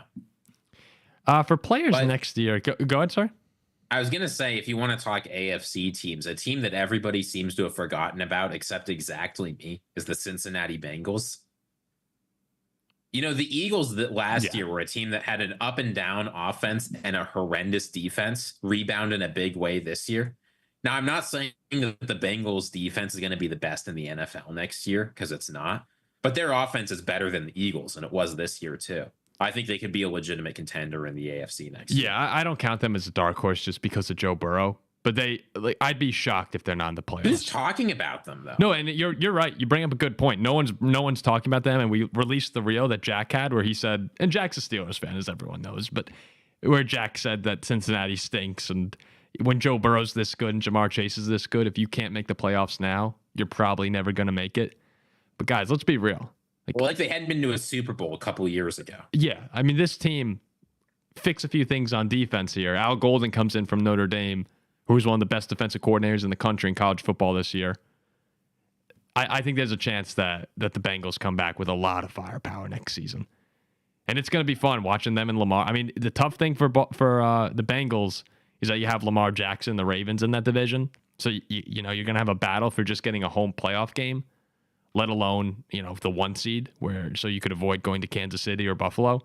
For players next year, go ahead, sorry.
I was going to say, if you want to talk AFC teams, a team that everybody seems to have forgotten about, except exactly me, is the Cincinnati Bengals. The Eagles that last year were a team that had an up and down offense and a horrendous defense, rebound in a big way this year. Now, I'm not saying that the Bengals defense is going to be the best in the NFL next year, because it's not. But their offense is better than the Eagles, and it was this year too. I think they could be a legitimate contender in the AFC next year.
Yeah, I don't count them as a dark horse just because of Joe Burrow. But I'd be shocked if they're not in the playoffs.
Who's talking about them though?
No, and you're right. You bring up a good point. No one's talking about them. And we released the reel that Jack had where he said, and Jack's a Steelers fan, as everyone knows, but where Jack said that Cincinnati stinks, and when Joe Burrow's this good and Jamar Chase is this good, if you can't make the playoffs now, you're probably never going to make it. But guys, let's be real.
They hadn't been to a Super Bowl a couple of years ago.
Yeah, I mean, this team fix a few things on defense here. Al Golden comes in from Notre Dame, who's one of the best defensive coordinators in the country in college football this year. I think there's a chance that the Bengals come back with a lot of firepower next season. And it's going to be fun watching them and Lamar. I mean, the tough thing for the Bengals is that you have Lamar Jackson, the Ravens, in that division. So, you're going to have a battle for just getting a home playoff game, let alone, the 1 seed, so you could avoid going to Kansas City or Buffalo.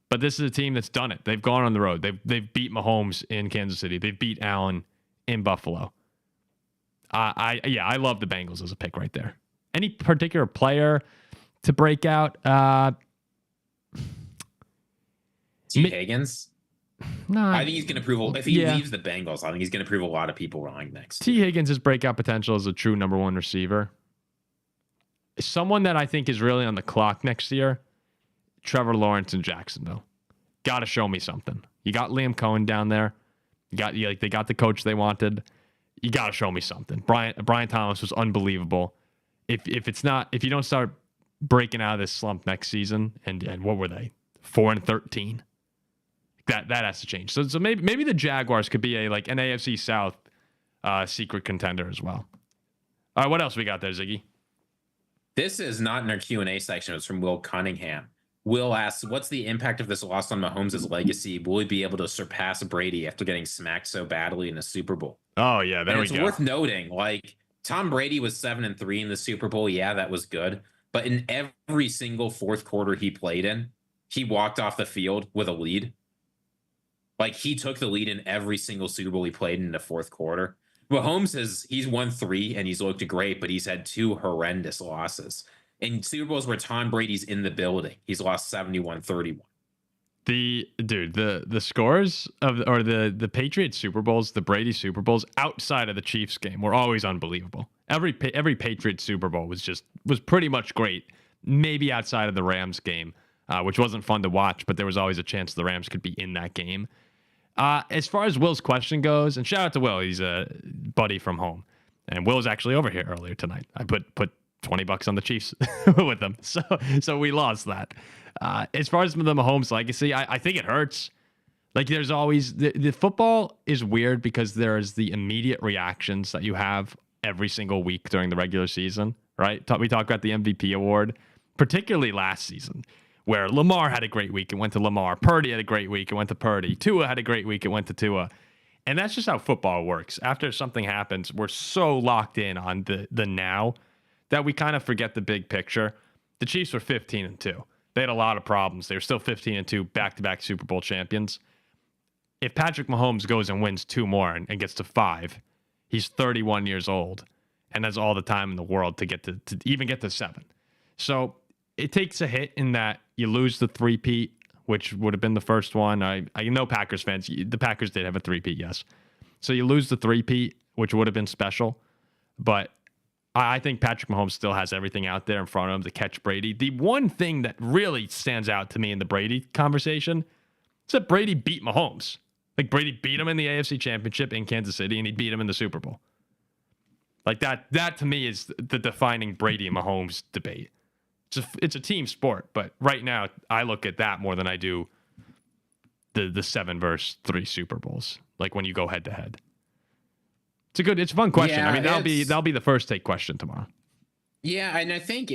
But this is a team that's done it. They've gone on the road. They've beat Mahomes in Kansas City. They've beat Allen in Buffalo. I love the Bengals as a pick right there. Any particular player to break out?
T. Higgins?
No,
I think he's going to prove. If he leaves the Bengals, I think he's going to prove a lot of people wrong next.
T. Higgins' breakout potential as a true number 1 receiver. Someone that I think is really on the clock next year, Trevor Lawrence in Jacksonville. Got to show me something. You got Liam Cohen down there. They got the coach they wanted. You got to show me something. Brian Thomas was unbelievable. If you don't start breaking out of this slump next season, and what were they? 4-13. That has to change. So maybe the Jaguars could be an AFC South secret contender as well. All right, what else we got there, Ziggy?
This is not in our Q&A section. It's from Will Cunningham. Will asks, what's the impact of this loss on Mahomes' legacy? Will he be able to surpass Brady after getting smacked so badly in a Super Bowl?
Oh, yeah, there we go.
It's worth noting, Tom Brady was 7-3 in the Super Bowl. Yeah, that was good. But in every single fourth quarter he played in, he walked off the field with a lead. He took the lead in every single Super Bowl he played in the fourth quarter. Mahomes he's won 3 and he's looked great, but he's had 2 horrendous losses. In Super Bowls where Tom Brady's in the building, he's lost 71-31.
The scores of the Patriots Super Bowls, the Brady Super Bowls outside of the Chiefs game were always unbelievable. Every Patriots Super Bowl was pretty much great. Maybe outside of the Rams game, which wasn't fun to watch, but there was always a chance the Rams could be in that game. As far as Will's question goes, and shout out to Will, he's a buddy from home. And Will was actually over here earlier tonight. I put $20 on the Chiefs with them. So we lost that. As far as the Mahomes legacy, I think it hurts. Like there's always the football is weird because there's the immediate reactions that you have every single week during the regular season, right? We talk about the MVP award, particularly last season, where Lamar had a great week and went to Lamar. Purdy had a great week and went to Purdy. Tua had a great week and went to Tua. And that's just how football works. After something happens, we're so locked in on the now that we kind of forget the big picture. The Chiefs were 15-2. They had a lot of problems. They were still 15-2, back-to-back Super Bowl champions. If Patrick Mahomes goes and wins 2 more and gets to 5, he's 31 years old and has all the time in the world to get to even get to 7. So it takes a hit in that you lose the 3-peat, which would have been the first one. I know Packers fans, the Packers did have a 3-peat, yes. So you lose the 3-peat, which would have been special. But I think Patrick Mahomes still has everything out there in front of him to catch Brady. The one thing that really stands out to me in the Brady conversation is that Brady beat Mahomes. Like Brady beat him in the AFC Championship in Kansas City, and he beat him in the Super Bowl. Like that to me is the defining Brady and Mahomes debate. It's a team sport, but right now I look at that more than I do the 7 versus 3 Super Bowls. Like when you go head to head. It's a fun question.
Yeah,
I mean, that'll be the first take question tomorrow.
Yeah, and I think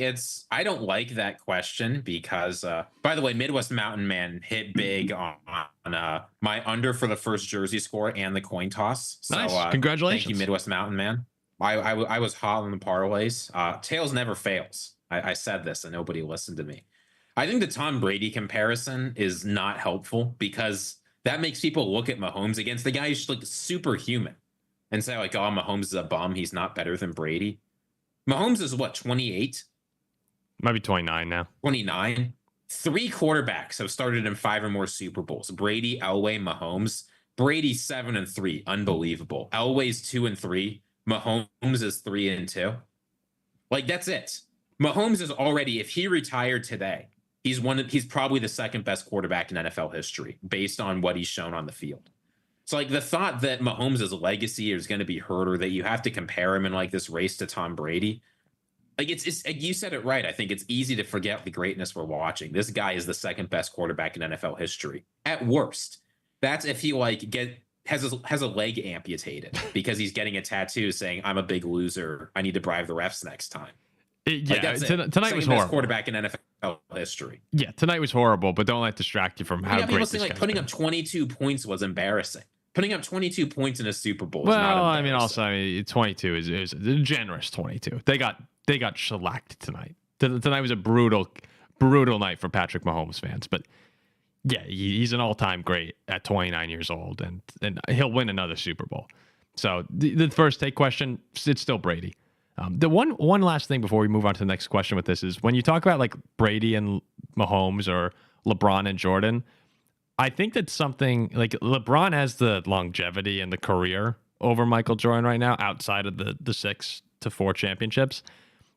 I don't like that question because, by the way, Midwest Mountain Man hit big on my under for the first jersey score and the coin toss. So,
nice. Congratulations.
Thank you, Midwest Mountain Man. I was hot on the parlays. Tails never fails. I said this and nobody listened to me. I think the Tom Brady comparison is not helpful because that makes people look at Mahomes against the guy who's like superhuman and say like, oh, Mahomes is a bum. He's not better than Brady. Mahomes is what, 28?
Might be 29 now.
29. 3 quarterbacks have started in 5 or more Super Bowls. Brady, Elway, Mahomes. Brady 7-3. Unbelievable. Elway's 2-3. Mahomes is 3-2. Like, that's it. Mahomes is already, if he retired today, he's probably the second best quarterback in NFL history based on what he's shown on the field. So like the thought that Mahomes' legacy is going to be hurt or that you have to compare him in like this race to Tom Brady, like it's you said it right. I think it's easy to forget the greatness we're watching. This guy is the second best quarterback in NFL history at worst. That's if he like has a leg amputated because he's getting a tattoo saying I'm a big loser. I need to bribe the refs next time. Tonight was horrible. Quarterback in NFL history.
Yeah, tonight was horrible, but don't let it distract you from how great this
like putting up 22 points was embarrassing. Putting up 22 points in a Super Bowl.
Well, I mean, 22 is a generous 22. They got shellacked tonight. Tonight was a brutal night for Patrick Mahomes fans. But yeah, he's an all-time great at 29 years old, and he'll win another Super Bowl. So the first take question, it's still Brady. The one last thing before we move on to the next question with this is when you talk about like Brady and Mahomes or LeBron and Jordan, I think that's something like LeBron has the longevity and the career over Michael Jordan right now outside of the 6 to 4 championships.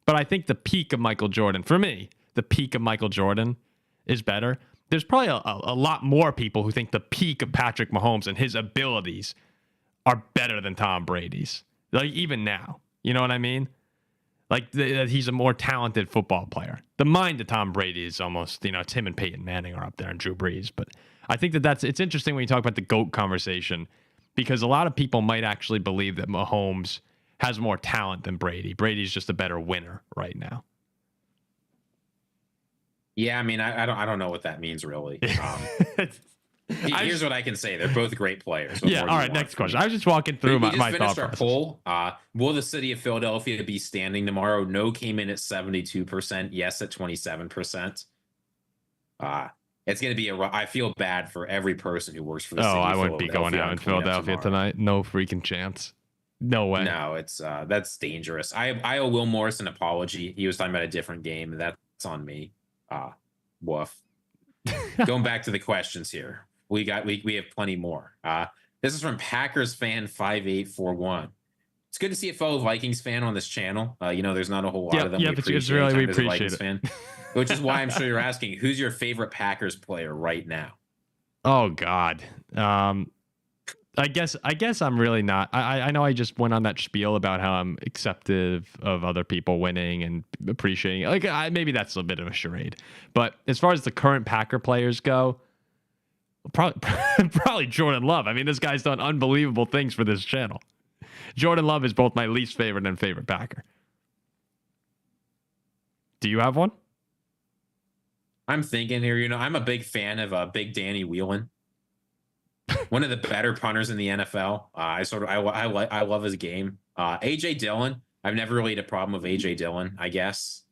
But I think the peak of Michael Jordan, for me, the peak of Michael Jordan is better. There's probably a lot more people who think the peak of Patrick Mahomes and his abilities are better than Tom Brady's. Like even now, you know what I mean? Like that he's a more talented football player. The mind of Tom Brady is almost, it's him and Peyton Manning are up there and Drew Brees. But I think it's interesting when you talk about the GOAT conversation because a lot of people might actually believe that Mahomes has more talent than Brady. Brady's just a better winner right now.
Yeah, I mean, I don't know what that means really. Here's what I can say: they're both great players.
Yeah. All right. Next question. I was just walking through my thought process.
Our poll. Will the city of Philadelphia be standing tomorrow? No came in at 72%. Yes at 27%. It's going to be I feel bad for every person who works for the city.
I wouldn't be going out in Philadelphia tonight. No freaking chance. No way.
No, it's that's dangerous. I owe Will Morris an apology. He was talking about a different game. That's on me. Woof. Going back to the questions here. We have plenty more. This is from Packers fan 5841. It's good to see a fellow Vikings fan on this channel. There's not a whole lot of them.
Yeah, we appreciate it.
Fan, which is why I'm sure you're asking, who's your favorite Packers player right now?
Oh God. I guess I'm really not. I know I just went on that spiel about how I'm acceptive of other people winning and appreciating it. Like maybe that's a bit of a charade. But as far as the current Packer players go, probably Jordan Love. I mean, this guy's done unbelievable things for this channel. Jordan Love is both my least favorite and favorite Packer. Do you have one?
I'm thinking here, I'm a big fan of Big Danny Whelan. One of the better punters in the NFL. I love his game. AJ Dillon. I've never really had a problem with AJ Dillon, I guess.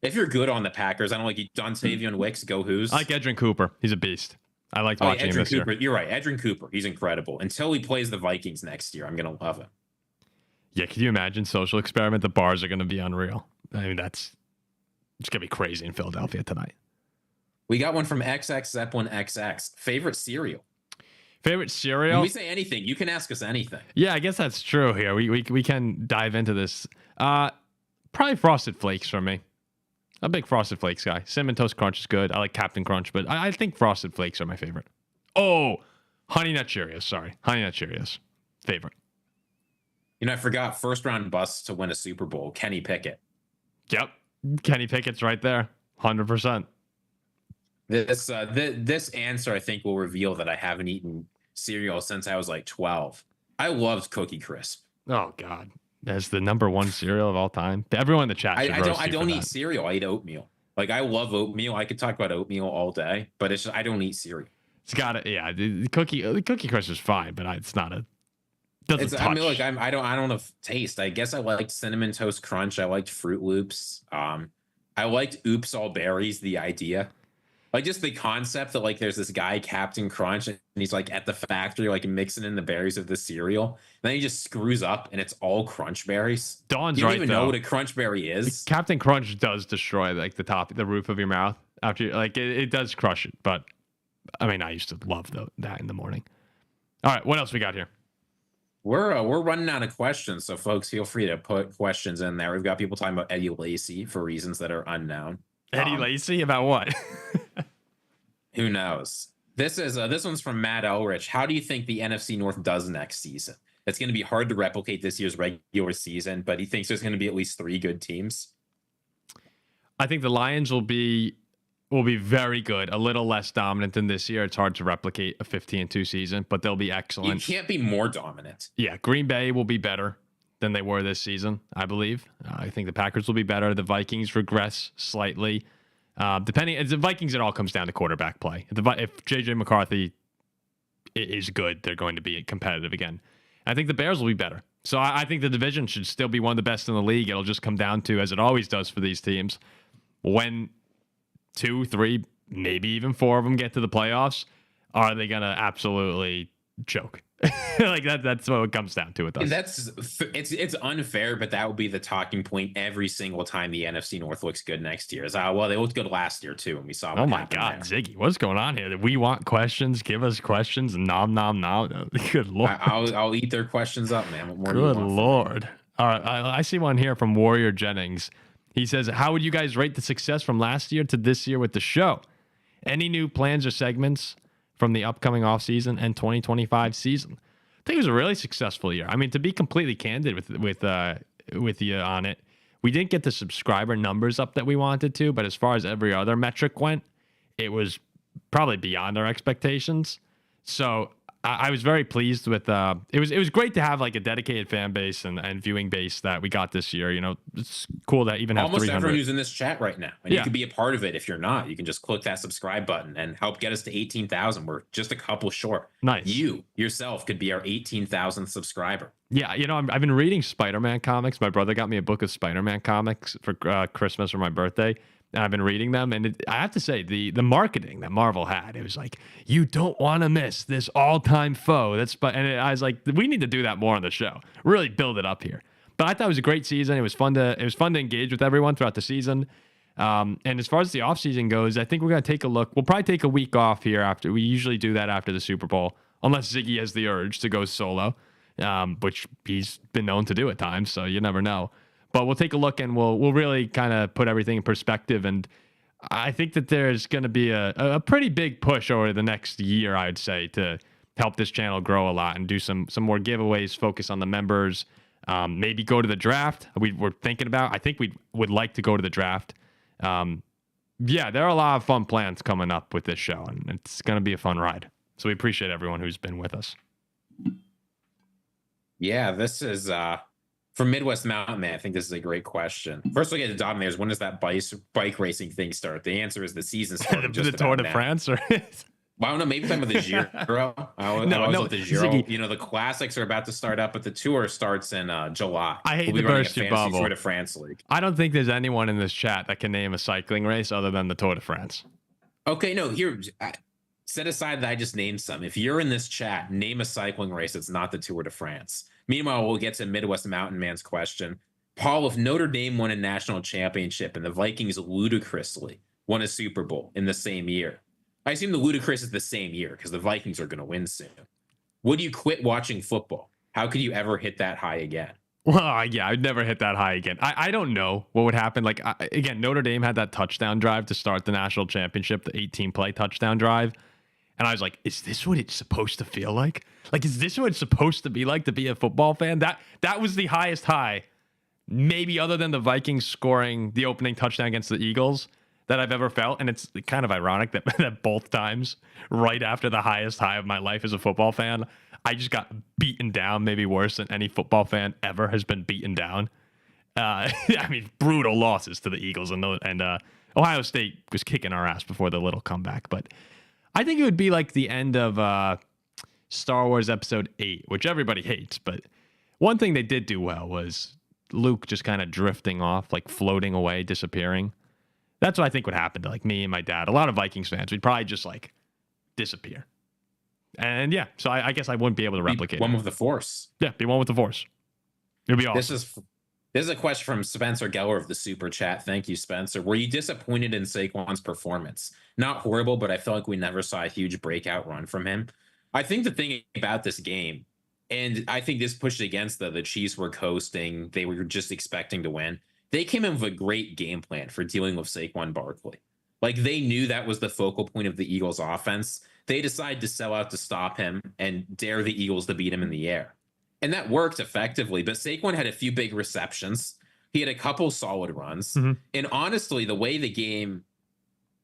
If you're good on the Packers, I don't like Dontavian Wicks. Go Who's.
I like Edrin Cooper. He's a beast. I liked watching him this
Cooper.
year.
You're right. Edrin Cooper. He's incredible. Until he plays the Vikings next year, I'm going to love him.
Yeah, can you imagine social experiment? The bars are going to be unreal. I mean, it's going to be crazy in Philadelphia tonight.
We got one from XX Zeppelin XX. Favorite cereal?
Favorite cereal?
When we say anything, you can ask us anything.
Yeah, I guess that's true here. We can dive into this. Probably Frosted Flakes for me. A big Frosted Flakes guy. Cinnamon Toast Crunch is good. I like Captain Crunch, but I think Frosted Flakes are my favorite. Oh, Honey Nut Cheerios. Sorry. Honey Nut Cheerios. Favorite.
I forgot first round bust to win a Super Bowl. Kenny Pickett.
Yep. Kenny Pickett's right there. 100%.
This answer, I think, will reveal that I haven't eaten cereal since I was like 12. I loved Cookie Crisp.
Oh, God. That's the number one cereal of all time. Everyone in the chat should
I don't eat cereal. I eat oatmeal. Like, I love oatmeal. I could talk about oatmeal all day, but it's just, I don't eat cereal.
It's got it. Yeah, the Cookie Crisp is fine, but it's not a. Doesn't touch.
I mean, look, I don't have taste. I guess I liked Cinnamon Toast Crunch. I liked Fruit Loops. I liked Oops All Berries. The idea. Like, just the concept that, like, there's this guy, Captain Crunch, and he's, like, at the factory, like, mixing in the berries of the cereal. And then he just screws up, and it's all crunch berries.
Dawn's
you don't
right,
even
though.
know what a crunch berry is.
Captain Crunch does destroy, like, the roof of your mouth. After, like, it does crush it. But, I mean, I used to love that in the morning. All right, what else we got here?
We're running out of questions, so, folks, feel free to put questions in there. We've got people talking about Eddie Lacy for reasons that are unknown.
Eddie Lacy? About what?
Who knows? This one's from Matt Elrich. How do you think the NFC North does next season? It's going to be hard to replicate this year's regular season, but he thinks there's going to be at least 3 good teams.
I think the Lions will be very good. A little less dominant than this year. It's hard to replicate a 15-2 season, but they'll be excellent.
You can't be more dominant.
Yeah, Green Bay will be better than they were this season, I believe. I think the Packers will be better. The Vikings regress slightly. Depending, the Vikings, it all comes down to quarterback play. If JJ McCarthy is good, they're going to be competitive again. I think the Bears will be better. So I think the division should still be one of the best in the league. It'll just come down to, as it always does for these teams, when 2, 3, maybe even 4 of them get to the playoffs, are they going to absolutely choke? Like that's what it comes down to with us.
It's unfair, but that would be the talking point every single time the NFC North looks good next year. Well, they looked good last year too, and we saw.
Oh my God, there. Ziggy, what's going on here? We want questions. Give us questions. Nom nom nom. Good Lord.
I'll eat their questions up, man. What more
Good Lord. All right, I see one here from Warrior Jennings. He says, "How would you guys rate the success from last year to this year with the show? Any new plans or segments from the upcoming offseason and 2025 season?" I think it was a really successful year. I mean, to be completely candid with you on it, we didn't get the subscriber numbers up that we wanted to, but as far as every other metric went, it was probably beyond our expectations. So I was very pleased with it was great to have like a dedicated fan base and viewing base that we got this year. It's cool that even have
almost
300.
everyone who's in this chat right now, and you can be a part of it. If you're not, you can just click that subscribe button and help get us to 18,000. We're just a couple short.
Nice.
You yourself could be our 18,000th subscriber.
Yeah, I've been reading Spider-Man comics. My brother got me a book of Spider-Man comics for Christmas for my birthday. And I've been reading them, and I have to say, the marketing that Marvel had, it was like, you don't want to miss this all-time foe. I was like, we need to do that more on the show. Really build it up here. But I thought it was a great season. It was fun to engage with everyone throughout the season. And as far as the offseason goes, I think we're going to take a look. We'll probably take a week off here after. We usually do that after the Super Bowl, unless Ziggy has the urge to go solo, which he's been known to do at times, so you never know. But we'll take a look and we'll really kind of put everything in perspective. And I think that there's going to be a pretty big push over the next year, I would say, to help this channel grow a lot and do some more giveaways, focus on the members, maybe go to the draft. We're thinking about, I think we would like to go to the draft. Yeah, there are a lot of fun plans coming up with this show, and it's going to be a fun ride. So we appreciate everyone who's been with us.
Yeah, this is from Midwest Mountain Man. I think this is a great question. First, we'll get to Dominators. When does that bike racing thing start? The answer is the season starting
the Tour de France, or
well, I don't know. Maybe talking about the Giro. No, the Giro.
Ziggy.
You know, the classics are about to start up, but the tour starts in July.
I hate to burst your bubble.
Tour de France league.
I don't think there's anyone in this chat that can name a cycling race other than the Tour de France.
Okay, no. Here, set aside that I just named some. If you're in this chat, name a cycling race that's not the Tour de France. Meanwhile, we'll get to Midwest Mountain Man's question. Paul, if Notre Dame won a national championship and the Vikings ludicrously won a Super Bowl in the same year, I assume the ludicrous is the same year because the Vikings are going to win soon. Would you quit watching football? How could you ever hit that high again?
Well, yeah, I'd never hit that high again. I don't know what would happen. Like, again, Notre Dame had that touchdown drive to start the national championship, the 18-play touchdown drive. And I was like, is this what it's supposed to feel like? Like, is this what it's supposed to be like to be a football fan? That was the highest high, maybe other than the Vikings scoring the opening touchdown against the Eagles, that I've ever felt. And it's kind of ironic that both times, right after the highest high of my life as a football fan, I just got beaten down, maybe worse than any football fan ever has been beaten down. I mean, brutal losses to the Eagles, and Ohio State was kicking our ass before the little comeback. But I think it would be like the end of Star Wars Episode 8, which everybody hates. But one thing they did do well was Luke just kind of drifting off, like floating away, disappearing. That's what I think would happen to like me and my dad. A lot of Vikings fans, we'd probably just like disappear. And yeah, so I guess I wouldn't be able to replicate
one
it.
with the Force.
Yeah, be one with the Force. It'd be awesome.
This is a question from Spencer Geller of the Super Chat. Thank you, Spencer. Were you disappointed in Saquon's performance? Not horrible, but I feel like we never saw a huge breakout run from him. I think the thing about this game, and I think this pushed against the Chiefs were coasting. They were just expecting to win. They came in with a great game plan for dealing with Saquon Barkley. Like, they knew that was the focal point of the Eagles offense. They decided to sell out to stop him and dare the Eagles to beat him in the air. And that worked effectively, but Saquon had a few big receptions. He had a couple solid runs. Mm-hmm. And honestly, the way the game,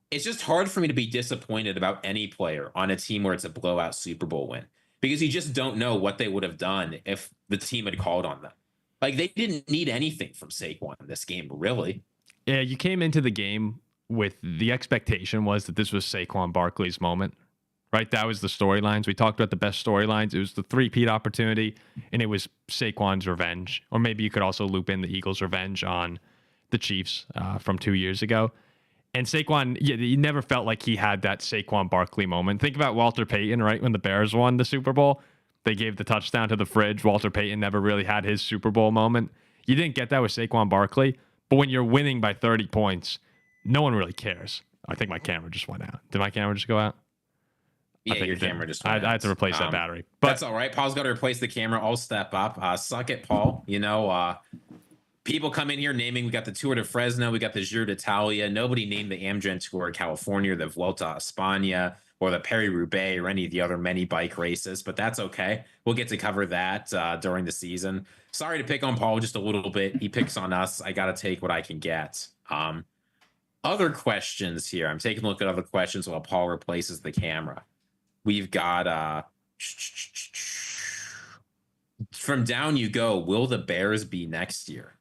it's just hard for me to be disappointed about any player on a team where it's a blowout Super Bowl win, because you just don't know what they would have done if the team had called on them. Like, they didn't need anything from Saquon in this game, really.
Yeah, you came into the game with the expectation was that this was Saquon Barkley's moment, right? That was the storylines. We talked about the best storylines. It was the three-peat opportunity, and it was Saquon's revenge. Or maybe you could also loop in the Eagles' revenge on the Chiefs from 2 years ago. And Saquon, he never felt like he had that Saquon Barkley moment. Think about Walter Payton, right? When the Bears won the Super Bowl, they gave the touchdown to the fridge. Walter Payton never really had his Super Bowl moment. You didn't get that with Saquon Barkley, but when you're winning by 30 points, no one really cares. I think my camera just went out. Did my camera just go out?
Yeah, your camera just went out.
I had to replace that battery. But
that's all right. Paul's got to replace the camera. I'll step up. Suck it, Paul. You know, people come in here naming, we got the Tour de Fresno, we got the Giro d'Italia. Nobody named the Amgen Tour of California, the Vuelta a España, or the Paris-Roubaix, or any of the other many bike races, but that's okay. We'll get to cover that during the season. Sorry to pick on Paul just a little bit. He picks on us. I got to take what I can get. Other questions here. I'm taking a look at other questions while Paul replaces the camera. We've got from Down You Go, will the Bears be next year?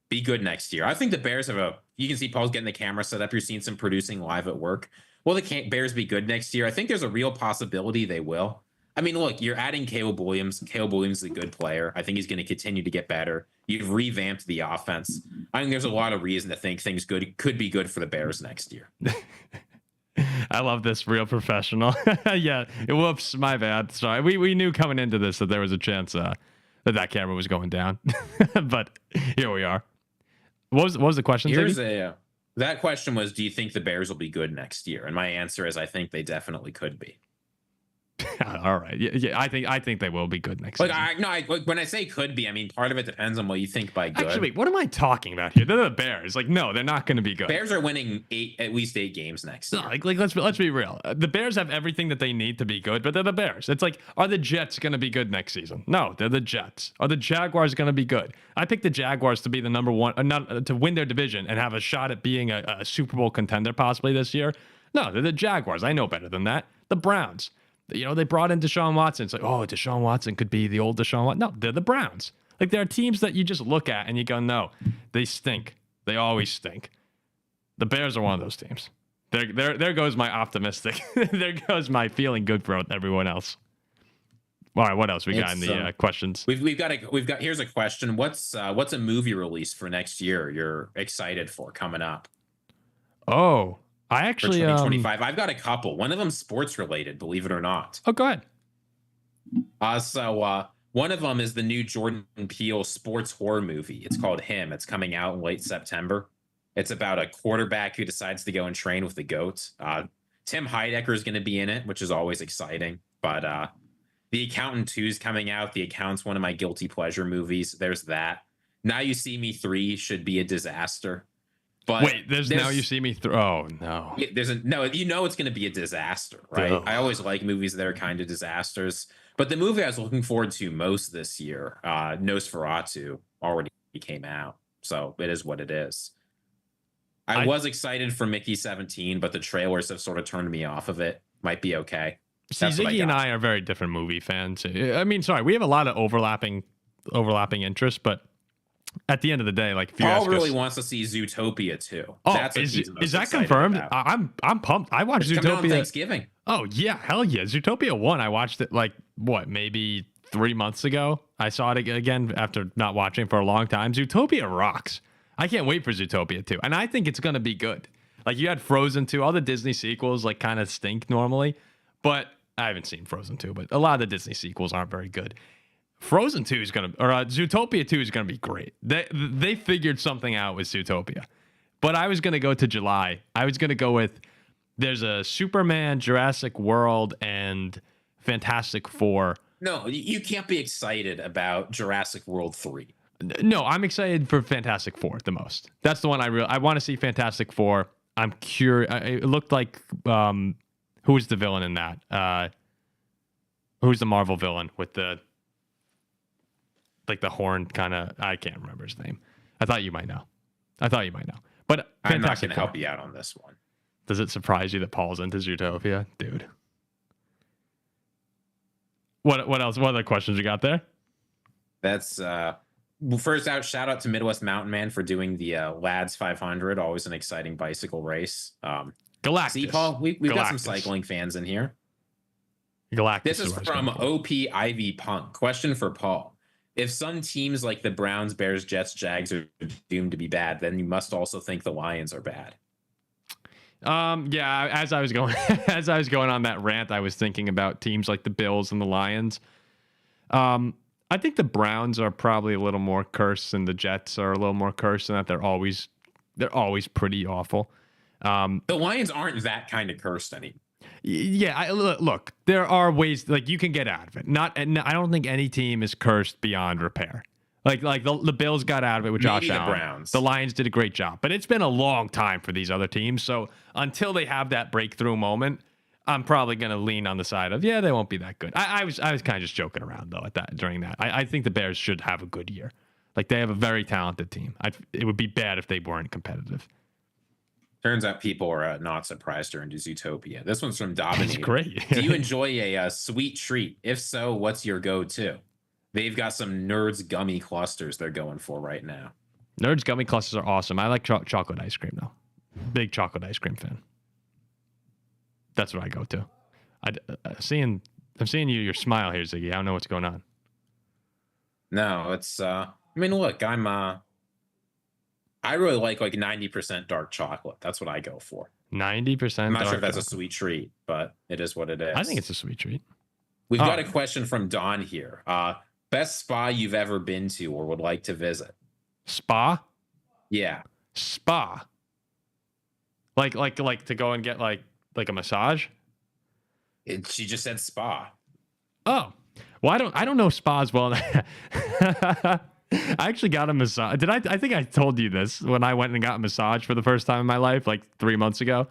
Be good next year. I think the Bears have you can see Paul's getting the camera set up. You're seeing some producing live at work. Will the Bears be good next year? I think there's a real possibility they will. I mean, look, you're adding Caleb Williams. Caleb Williams is a good player. I think he's going to continue to get better. You've revamped the offense. I think there's a lot of reason to think things could be good for the Bears next year.
I love this, real professional. Yeah, whoops, my bad. Sorry, we knew coming into this that there was a chance that camera was going down, but here we are. What was the question?
That question was, do you think the Bears will be good next year? And my answer is, I think they definitely could be.
All right. Yeah. I think they will be good next season.
When I say could be, I mean part of it depends on what you think by good.
Actually, what am I talking about here? They're the Bears. Like, no, they're not going to be good.
Bears are winning at least 8 games next year.
No, let's be real. The Bears have everything that they need to be good, but they're the Bears. It's like, are the Jets going to be good next season? No, they're the Jets. Are the Jaguars going to be good? I picked the Jaguars to be the number one, to win their division and have a shot at being a Super Bowl contender possibly this year. No, they're the Jaguars. I know better than that. The Browns. They brought in Deshaun Watson. It's like, oh, Deshaun Watson could be the old Deshaun Watson. No, they're the Browns. Like, there are teams that you just look at and you go, no, they stink. They always stink. The Bears are one of those teams. There goes my optimistic. There goes my feeling good for everyone else. All right, what else we got in the questions?
We've got. Here's a question. What's a movie release for next year you're excited for coming up?
Oh, I actually,
for 2025. I've got a couple. One of them sports related, believe it or not.
Oh, go ahead.
One of them is the new Jordan Peele sports horror movie. It's called Him. It's coming out in late September. It's about a quarterback who decides to go and train with the GOAT. Tim Heidecker is going to be in it, which is always exciting. But The Accountant 2 is coming out. The Accountant's one of my guilty pleasure movies. There's that. Now You See Me 3 should be a disaster. But
wait, there's Now You See Me oh no.
It's going to be a disaster, right?
Ugh.
I always like movies that are kind of disasters. But the movie I was looking forward to most this year, Nosferatu, already came out. So it is what it is. I was excited for Mickey 17, but the trailers have sort of turned me off of it. Might be okay.
See, Ziggy and I are very different movie fans. I mean, sorry, we have a lot of overlapping interests, but at the end of the day, like, if you
Paul really wants to see Zootopia too.
Oh, is that confirmed?
About.
I'm pumped. I watched Zootopia
on Thanksgiving.
Oh yeah, hell yeah! Zootopia 1. I watched it like maybe 3 months ago. I saw it again after not watching for a long time. Zootopia rocks. I can't wait for Zootopia 2, and I think it's gonna be good. Like, you had Frozen 2. All the Disney sequels like kind of stink normally, but I haven't seen Frozen 2. But a lot of the Disney sequels aren't very good. Frozen 2 is Zootopia 2 is gonna be great. They figured something out with Zootopia. But I was gonna go to July. I was gonna go with, there's a Superman, Jurassic World, and Fantastic Four.
No, you can't be excited about Jurassic World 3.
No, I'm excited for Fantastic Four the most. That's the one I want to see. Fantastic Four. I'm curious. It looked like who's the villain in that? Who's the Marvel villain with the horn kind of? I can't remember his name. I thought you might know. But
I'm not going to help you out on this one.
Does it surprise you that Paul's into Zootopia, dude? What else? What other questions you got there?
That's first out. Shout out to Midwest Mountain Man for doing the Lads 500. Always an exciting bicycle race.
Galactus.
See, Paul, we've got some cycling fans in here.
Galactus.
This is from OP Ivy Punk. Question for Paul: if some teams like the Browns, Bears, Jets, Jags are doomed to be bad, then you must also think the Lions are bad.
Yeah, as I was going on that rant, I was thinking about teams like the Bills and the Lions. I think the Browns are probably a little more cursed, and the Jets are a little more cursed, in that they're always pretty awful.
The Lions aren't that kind of cursed anymore.
Yeah, look, there are ways, like, you can get out of it. I don't think any team is cursed beyond repair. Like the Bills got out of it with Josh Allen.
The Browns.
The Lions did a great job, but it's been a long time for these other teams. So until they have that breakthrough moment, I'm probably going to lean on the side of, yeah, they won't be that good. I was kind of just joking around though during that. I think the Bears should have a good year. Like, they have a very talented team. It would be bad if they weren't competitive.
Turns out people are not surprised they're into Zootopia. This one's from Dominator.
That's great.
Do you enjoy a sweet treat? If so, what's your go-to? They've got some Nerds gummy clusters they're going for right now.
Nerds gummy clusters are awesome. I like chocolate ice cream though. Big chocolate ice cream fan. That's what I go to. I'm seeing your smile here, Ziggy. I don't know what's going on.
No, it's I mean, look, I really like 90% dark chocolate. That's what I go for.
90%.
I'm not sure if that's a sweet treat, but it is what it is.
I think it's a sweet treat.
We've got a question from Don here. Best spa you've ever been to or would like to visit?
Spa?
Yeah.
Spa. Like to go and get like a massage?
She just said spa.
Oh, well, I don't know spas well. I actually got a massage. I think I told you this when I went and got a massage for the first time in my life, like 3 months ago.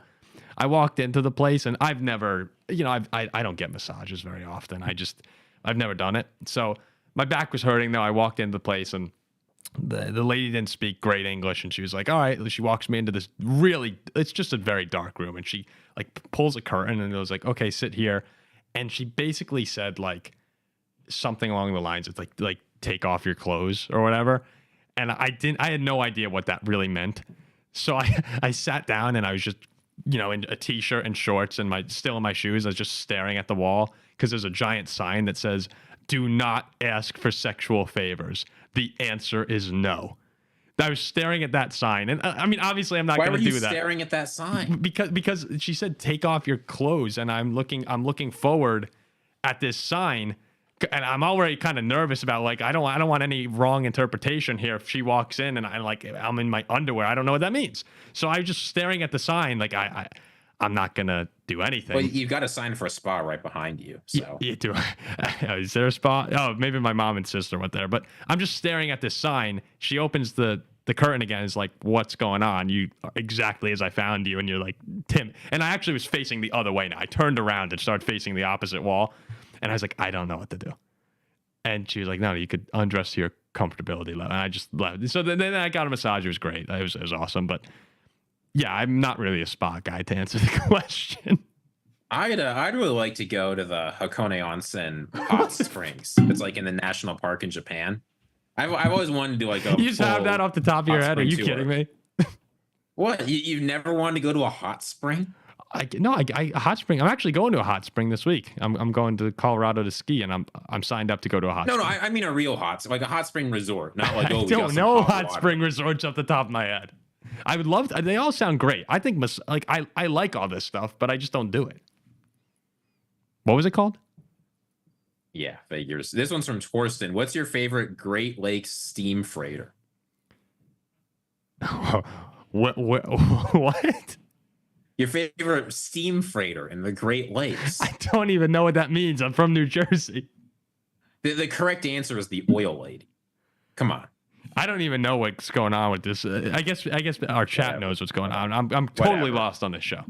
I walked into the place and I've never, I don't get massages very often. I've never done it. So my back was hurting though. I walked into the place and the lady didn't speak great English, and she was like, all right. She walks me into this it's just a very dark room, and she like pulls a curtain and it was like, okay, sit here. And she basically said like something along the lines of like take off your clothes or whatever. And I had no idea what that really meant. So I sat down and I was just, in a t-shirt and shorts and still in my shoes. I was just staring at the wall because there's a giant sign that says, do not ask for sexual favors. The answer is no. I was staring at that sign. And I mean, obviously I'm not going to do that.
Why were you staring at that sign?
Because she said, take off your clothes. And I'm looking forward at this sign. And I'm already kind of nervous about like, I don't want any wrong interpretation here. If she walks in and I'm in my underwear, I don't know what that means. So I was just staring at the sign. Like I'm not going to do anything.
Well, you've got a sign for a spa right behind you. So
yeah, do is there a spa? Oh, maybe my mom and sister went there, but I'm just staring at this sign. She opens the curtain again. Is like, what's going on? You exactly as I found you. And you're like, Tim. And I actually was facing the other way now. I turned around and started facing the opposite wall. And I was like, I don't know what to do. And she was like, no, you could undress to your comfortability level. And I just left. So then I got a massage. It was great. It was awesome. But yeah, I'm not really a spa guy to answer the question.
I'd really like to go to the Hakone Onsen hot springs. It's like in the national park in Japan. I've always wanted to do like a.
You just have that off the top of your head? Are you kidding me?
What? You've never wanted to go to a hot spring?
A hot spring. I'm actually going to a hot spring this week. I'm going to Colorado to ski, and I'm signed up to go to a hot.
No,
spring.
I mean a real like a hot spring resort, not like
I don't know hot spring resorts off the top of my head. I would love to. They all sound great. I think I like all this stuff, but I just don't do it. What was it called?
Yeah, figures. This one's from Torsten. What's your favorite Great Lakes steam freighter?
What?
Your favorite steam freighter in the Great Lakes?
I don't even know what that means. I'm from New Jersey.
The correct answer is the oil lady. Come on.
I don't even know what's going on with this. I guess our chat knows what's going on. I'm totally lost on this show.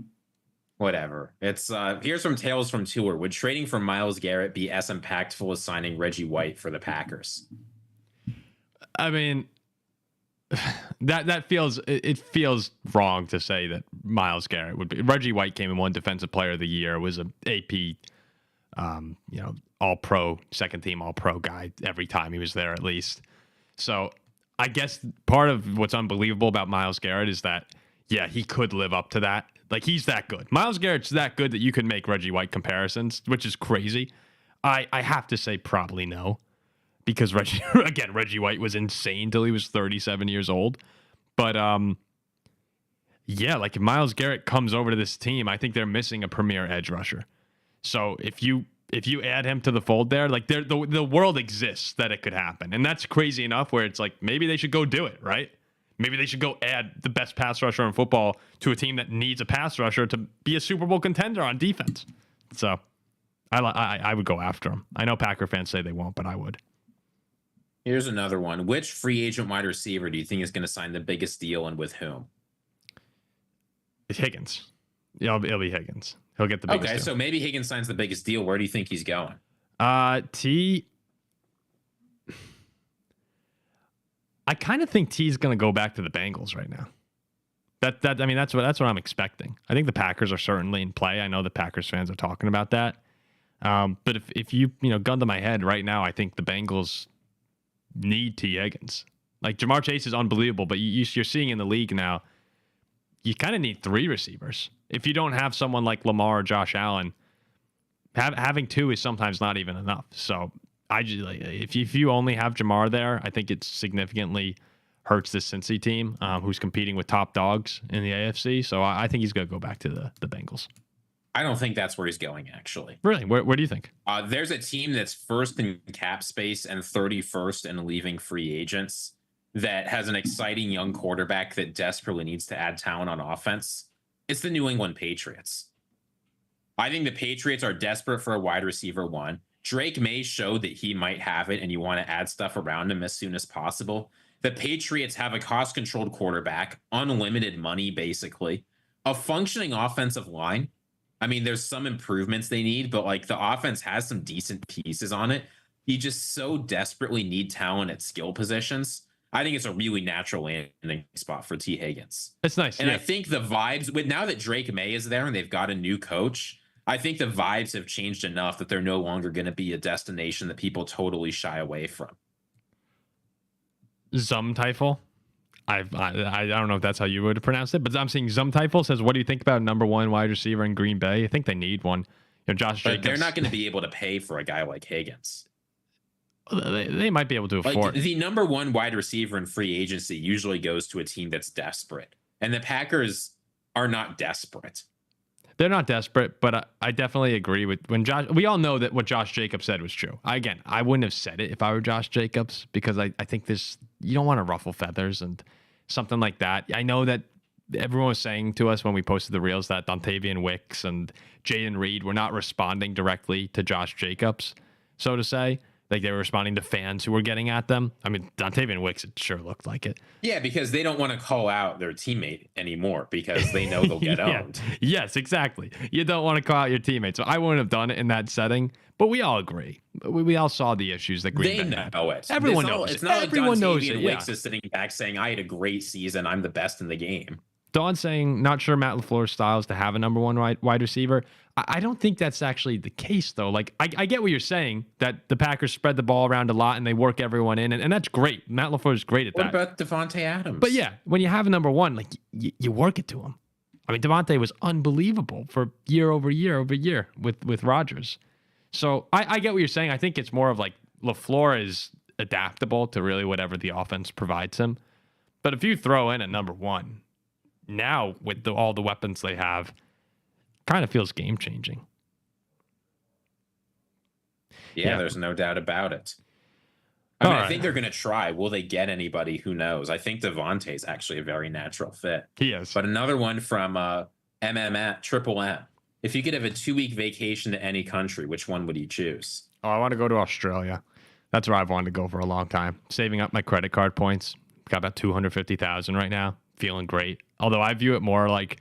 Whatever. It's here's from Tales from Tour. Would trading for Myles Garrett be as impactful as signing Reggie White for the Packers?
I mean, that feels wrong to say that Myles Garrett would be. Reggie White came and won Defensive Player of the Year. Was a AP, All Pro, second team All Pro guy every time he was there at least. So I guess part of what's unbelievable about Myles Garrett is that he could live up to that. Like, he's that good. Myles Garrett's that good that you can make Reggie White comparisons, which is crazy. I have to say probably no, because Reggie White was insane till he was 37 years old. But like if Myles Garrett comes over to this team, I think they're missing a premier edge rusher. So if you add him to the fold there, like the world exists that it could happen. And that's crazy enough where it's like maybe they should go do it, right? Maybe they should go add the best pass rusher in football to a team that needs a pass rusher to be a Super Bowl contender on defense. So I would go after him. I know Packer fans say they won't, but I would.
Here's another one. Which free agent wide receiver do you think is going to sign the biggest deal, and with whom?
It's Higgins. It'll be Higgins. He'll get the biggest deal.
Okay, so maybe Higgins signs the biggest deal. Where do you think he's going?
I kind of think T's going to go back to the Bengals right now. I mean, that's what I'm expecting. I think the Packers are certainly in play. I know the Packers fans are talking about that. But if you gun to my head right now, I think the Bengals need T. Higgins. Like, Jamar Chase is unbelievable, but you're seeing in the league now, you kind of need 3 receivers. If you don't have someone like Lamar or Josh Allen, having 2 is sometimes not even enough. So I just if you only have Jamar there, I think it significantly hurts this Cincy team, who's competing with top dogs in the AFC. So I think he's going to go back to the Bengals.
I don't think that's where he's going, actually.
Really? Where do you think?
There's a team that's first in cap space and 31st in leaving free agents that has an exciting young quarterback that desperately needs to add talent on offense. It's the New England Patriots. I think the Patriots are desperate for a wide receiver one. Drake May showed that he might have it, and you want to add stuff around him as soon as possible. The Patriots have a cost-controlled quarterback, unlimited money, basically, a functioning offensive line. I mean, there's some improvements they need, but like the offense has some decent pieces on it. You just so desperately need talent at skill positions. I think it's a really natural landing spot for T. Higgins.
It's nice.
And
yeah.
I think the vibes with now that Drake May is there and they've got a new coach, I think the vibes have changed enough that they're no longer going to be a destination that people totally shy away from.
Zumteifel. I don't know if that's how you would pronounce it, but I'm seeing Zumteifel says, what do you think about number one wide receiver in Green Bay? I think they need one. Josh Jacobs.
They're not going to be able to pay for a guy like Higgins.
They might be able to afford.
Like the number one wide receiver in free agency usually goes to a team that's desperate. And the Packers are not desperate.
They're not desperate, but I definitely agree with when Josh. We all know that what Josh Jacobs said was true. I wouldn't have said it if I were Josh Jacobs because I think you don't want to ruffle feathers and something like that. I know that everyone was saying to us when we posted the reels that Dontavian Wicks and Jaden Reed were not responding directly to Josh Jacobs, so to say. Like they were responding to fans who were getting at them. I mean, Dontavian Wicks, it sure looked like it.
Yeah, because they don't want to call out their teammate anymore because they know they'll get owned.
Yes, exactly. You don't want to call out your teammate. So I wouldn't have done it in that setting, but we all agree. We all saw the issues that Green Bay had.
Know it.
Everyone knows it.
It's not
Everyone
like
knows it.
Dontavian Wicks is sitting back saying, I had a great season. I'm the best in the game.
Dawn saying, not sure Matt LaFleur's style is to have a number one wide receiver. I don't think that's actually the case, though. Like, I get what you're saying, that the Packers spread the ball around a lot and they work everyone in, and that's great. Matt LaFleur is great at that.
What about Devontae Adams?
But yeah, when you have a number one, like, you work it to him. I mean, Devontae was unbelievable for year over year with Rodgers. So I get what you're saying. I think it's more of like LaFleur is adaptable to really whatever the offense provides him. But if you throw in a number one, now with all the weapons they have, kind of feels game changing.
Yeah, there's no doubt about it. I think they're going to try. Will they get anybody? Who knows? I think Devontae is actually a very natural fit.
He is.
But another one from Triple M. If you could have a 2-week vacation to any country, which one would you choose?
Oh, I want to go to Australia. That's where I've wanted to go for a long time. Saving up my credit card points. Got about 250,000 right now. Feeling great. Although I view it more like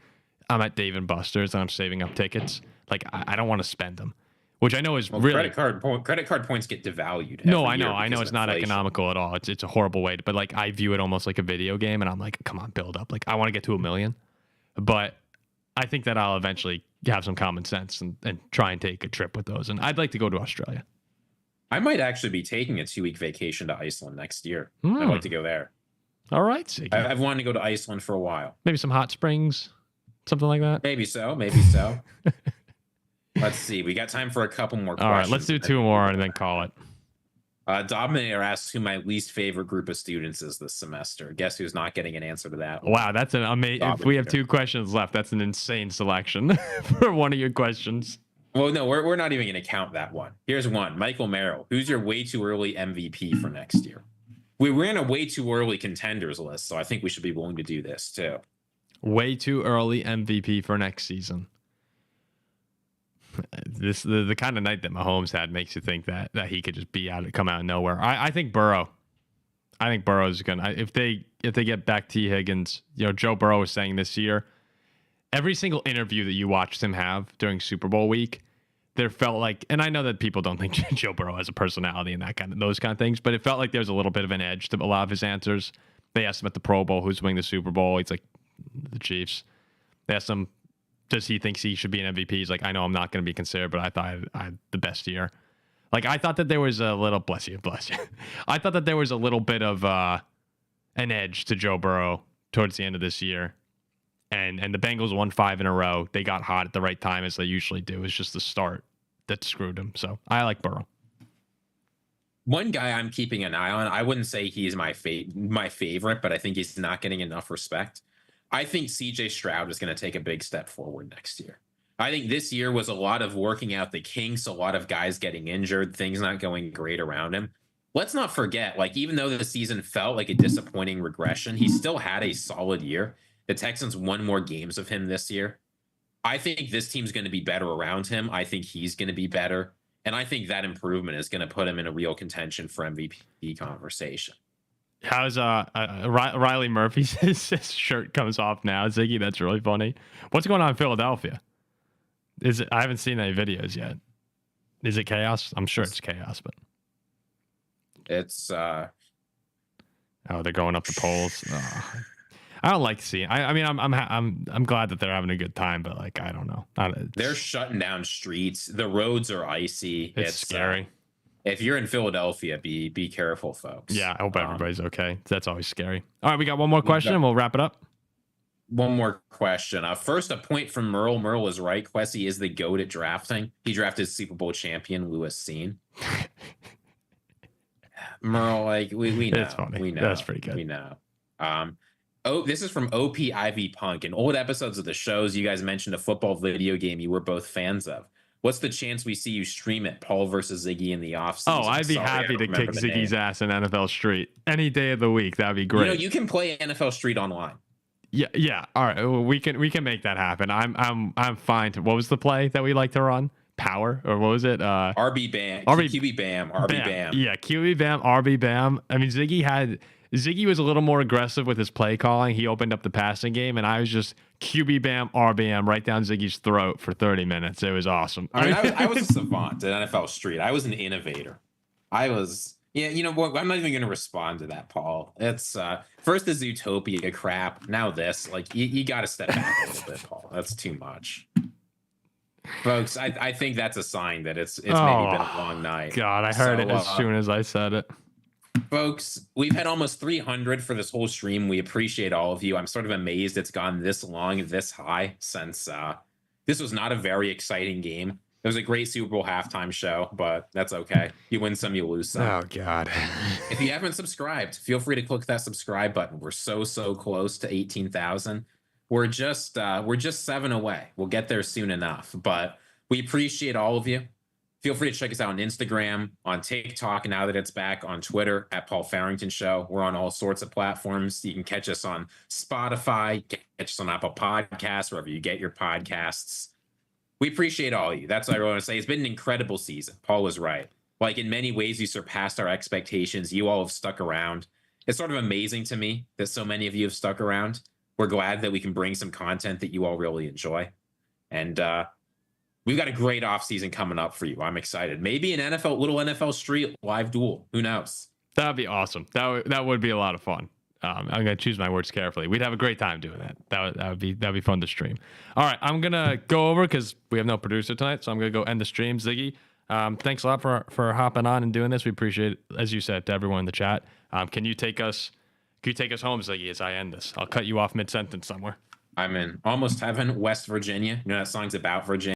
I'm at Dave & Buster's and I'm saving up tickets. Like I don't want to spend them, which I know is really
credit card points get devalued.
No, I know it's not economical at all. It's a horrible way, but like I view it almost like a video game, and I'm like, come on, build up. Like I want to get to 1 million, but I think that I'll eventually have some common sense and try and take a trip with those. And I'd like to go to Australia.
I might actually be taking a 2-week vacation to Iceland next year. I'd like to go there.
All right, Ziggy.
I've wanted to go to Iceland for a while.
Maybe some hot springs, something like that.
Maybe so. Let's see. We got time for a couple more questions.
All right, let's do 2 more and then call it.
Dominator asks who my least favorite group of students is this semester. Guess who's not getting an answer to that?
Wow, that's an amazing. If we have 2 questions left, that's an insane selection for one of your questions.
Well, no, we're not even going to count that one. Here's one. Michael Merrill. Who's your way too early MVP for next year? We ran a way too early contenders list, so I think we should be willing to do this too.
Way too early MVP for next season. The kind of night that Mahomes had makes you think that he could just come out of nowhere. I think Burrow. I think Burrow's gonna if they get back T. Higgins. Joe Burrow was saying this year, every single interview that you watched him have during Super Bowl week, there felt like, and I know that people don't think Joe Burrow has a personality and those kind of things, but it felt like there was a little bit of an edge to a lot of his answers. They asked him at the Pro Bowl who's winning the Super Bowl. He's like, the Chiefs. They asked him, does he think he should be an MVP? He's like, I know I'm not going to be considered, but I thought I had the best year. Like, I thought that there was a little, bless you. I thought that there was a little bit of an edge to Joe Burrow towards the end of this year. And the Bengals won 5 in a row. They got hot at the right time, as they usually do. It's just the start that screwed him. So I like Burrow.
One guy I'm keeping an eye on, I wouldn't say he's my favorite, but I think he's not getting enough respect. I think CJ Stroud is going to take a big step forward next year. I think this year was a lot of working out the kinks, a lot of guys getting injured, things not going great around him. Let's not forget, like, even though the season felt like a disappointing regression, he still had a solid year. The Texans won more games of him this year. I think this team's going to be better around him. I think he's going to be better. And I think that improvement is going to put him in a real contention for MVP conversation.
How's Riley Murphy's his shirt comes off now, Ziggy? That's really funny. What's going on in Philadelphia? I haven't seen any videos yet. Is it chaos? I'm sure it's chaos, but
it's
they're going up the polls. I don't like seeing. I mean, I'm glad that they're having a good time, but like, I don't know.
They're shutting down streets. The roads are icy.
It's scary.
If you're in Philadelphia, be careful, folks.
Yeah, I hope everybody's okay. That's always scary. All right, we got one more question, and we'll wrap it up.
One more question. First, a point from Merle. Merle is right. Quessy is the GOAT at drafting. He drafted Super Bowl champion Lewis Seen. Merle, like we know.
That's funny.
We know.
That's pretty good.
We know. This is from OP Ivy Punk. In old episodes of the shows, you guys mentioned a football video game you were both fans of. What's the chance we see you stream it, Paul versus Ziggy, in the offseason?
Oh, I'd be happy to kick Ziggy's ass in NFL Street any day of the week. That'd be great.
You know, you can play NFL Street online.
Yeah. All right, well, we can make that happen. I'm fine. What was the play that we like to run? Power, or what was it?
RB Bam, QB Bam, RB Bam.
Yeah, QB Bam, RB Bam. I mean, Ziggy was a little more aggressive with his play calling. He opened up the passing game, and I was just QB Bam, RBM right down Ziggy's throat for 30 minutes. It was awesome.
I mean, I was a savant at NFL Street. I was an innovator. Yeah, you know what? I'm not even going to respond to that, Paul. It's first the Zootopia crap. Now this. Like, you got to step back a little bit, Paul. That's too much. Folks, I think that's a sign that it's maybe been a long night.
God, I heard it as soon as I said it.
Folks, we've had almost 300 for this whole stream. We appreciate all of you. I'm sort of amazed it's gone this long, this high, since this was not a very exciting game. It was a great Super Bowl halftime show, but that's okay. You win some, you lose some.
Oh, God.
If you haven't subscribed, feel free to click that subscribe button. We're so close to 18,000. We're just 7 away. We'll get there soon enough, but we appreciate all of you. Feel free to check us out on Instagram, on TikTok, now that it's back, on Twitter at Paul Farrington Show. We're on all sorts of platforms. You can catch us on Spotify, catch us on Apple Podcasts, wherever you get your podcasts. We appreciate all of you. That's what I want to say. It's been an incredible season. Paul was right. Like, in many ways, you surpassed our expectations. You all have stuck around. It's sort of amazing to me that so many of you have stuck around. We're glad that we can bring some content that you all really enjoy. And we've got a great offseason coming up for you. I'm excited. Maybe an little NFL Street live duel. Who knows?
That'd be awesome. That would be a lot of fun. I'm gonna choose my words carefully. We'd have a great time doing that. That'd be fun to stream. All right, I'm gonna go over because we have no producer tonight, so I'm gonna go end the stream. Ziggy, thanks a lot for hopping on and doing this. We appreciate it, as you said, to everyone in the chat. Can you take us home, Ziggy, as I end this? I'll cut you off mid-sentence somewhere.
I'm in Almost Heaven, West Virginia. You know that song's about Virginia.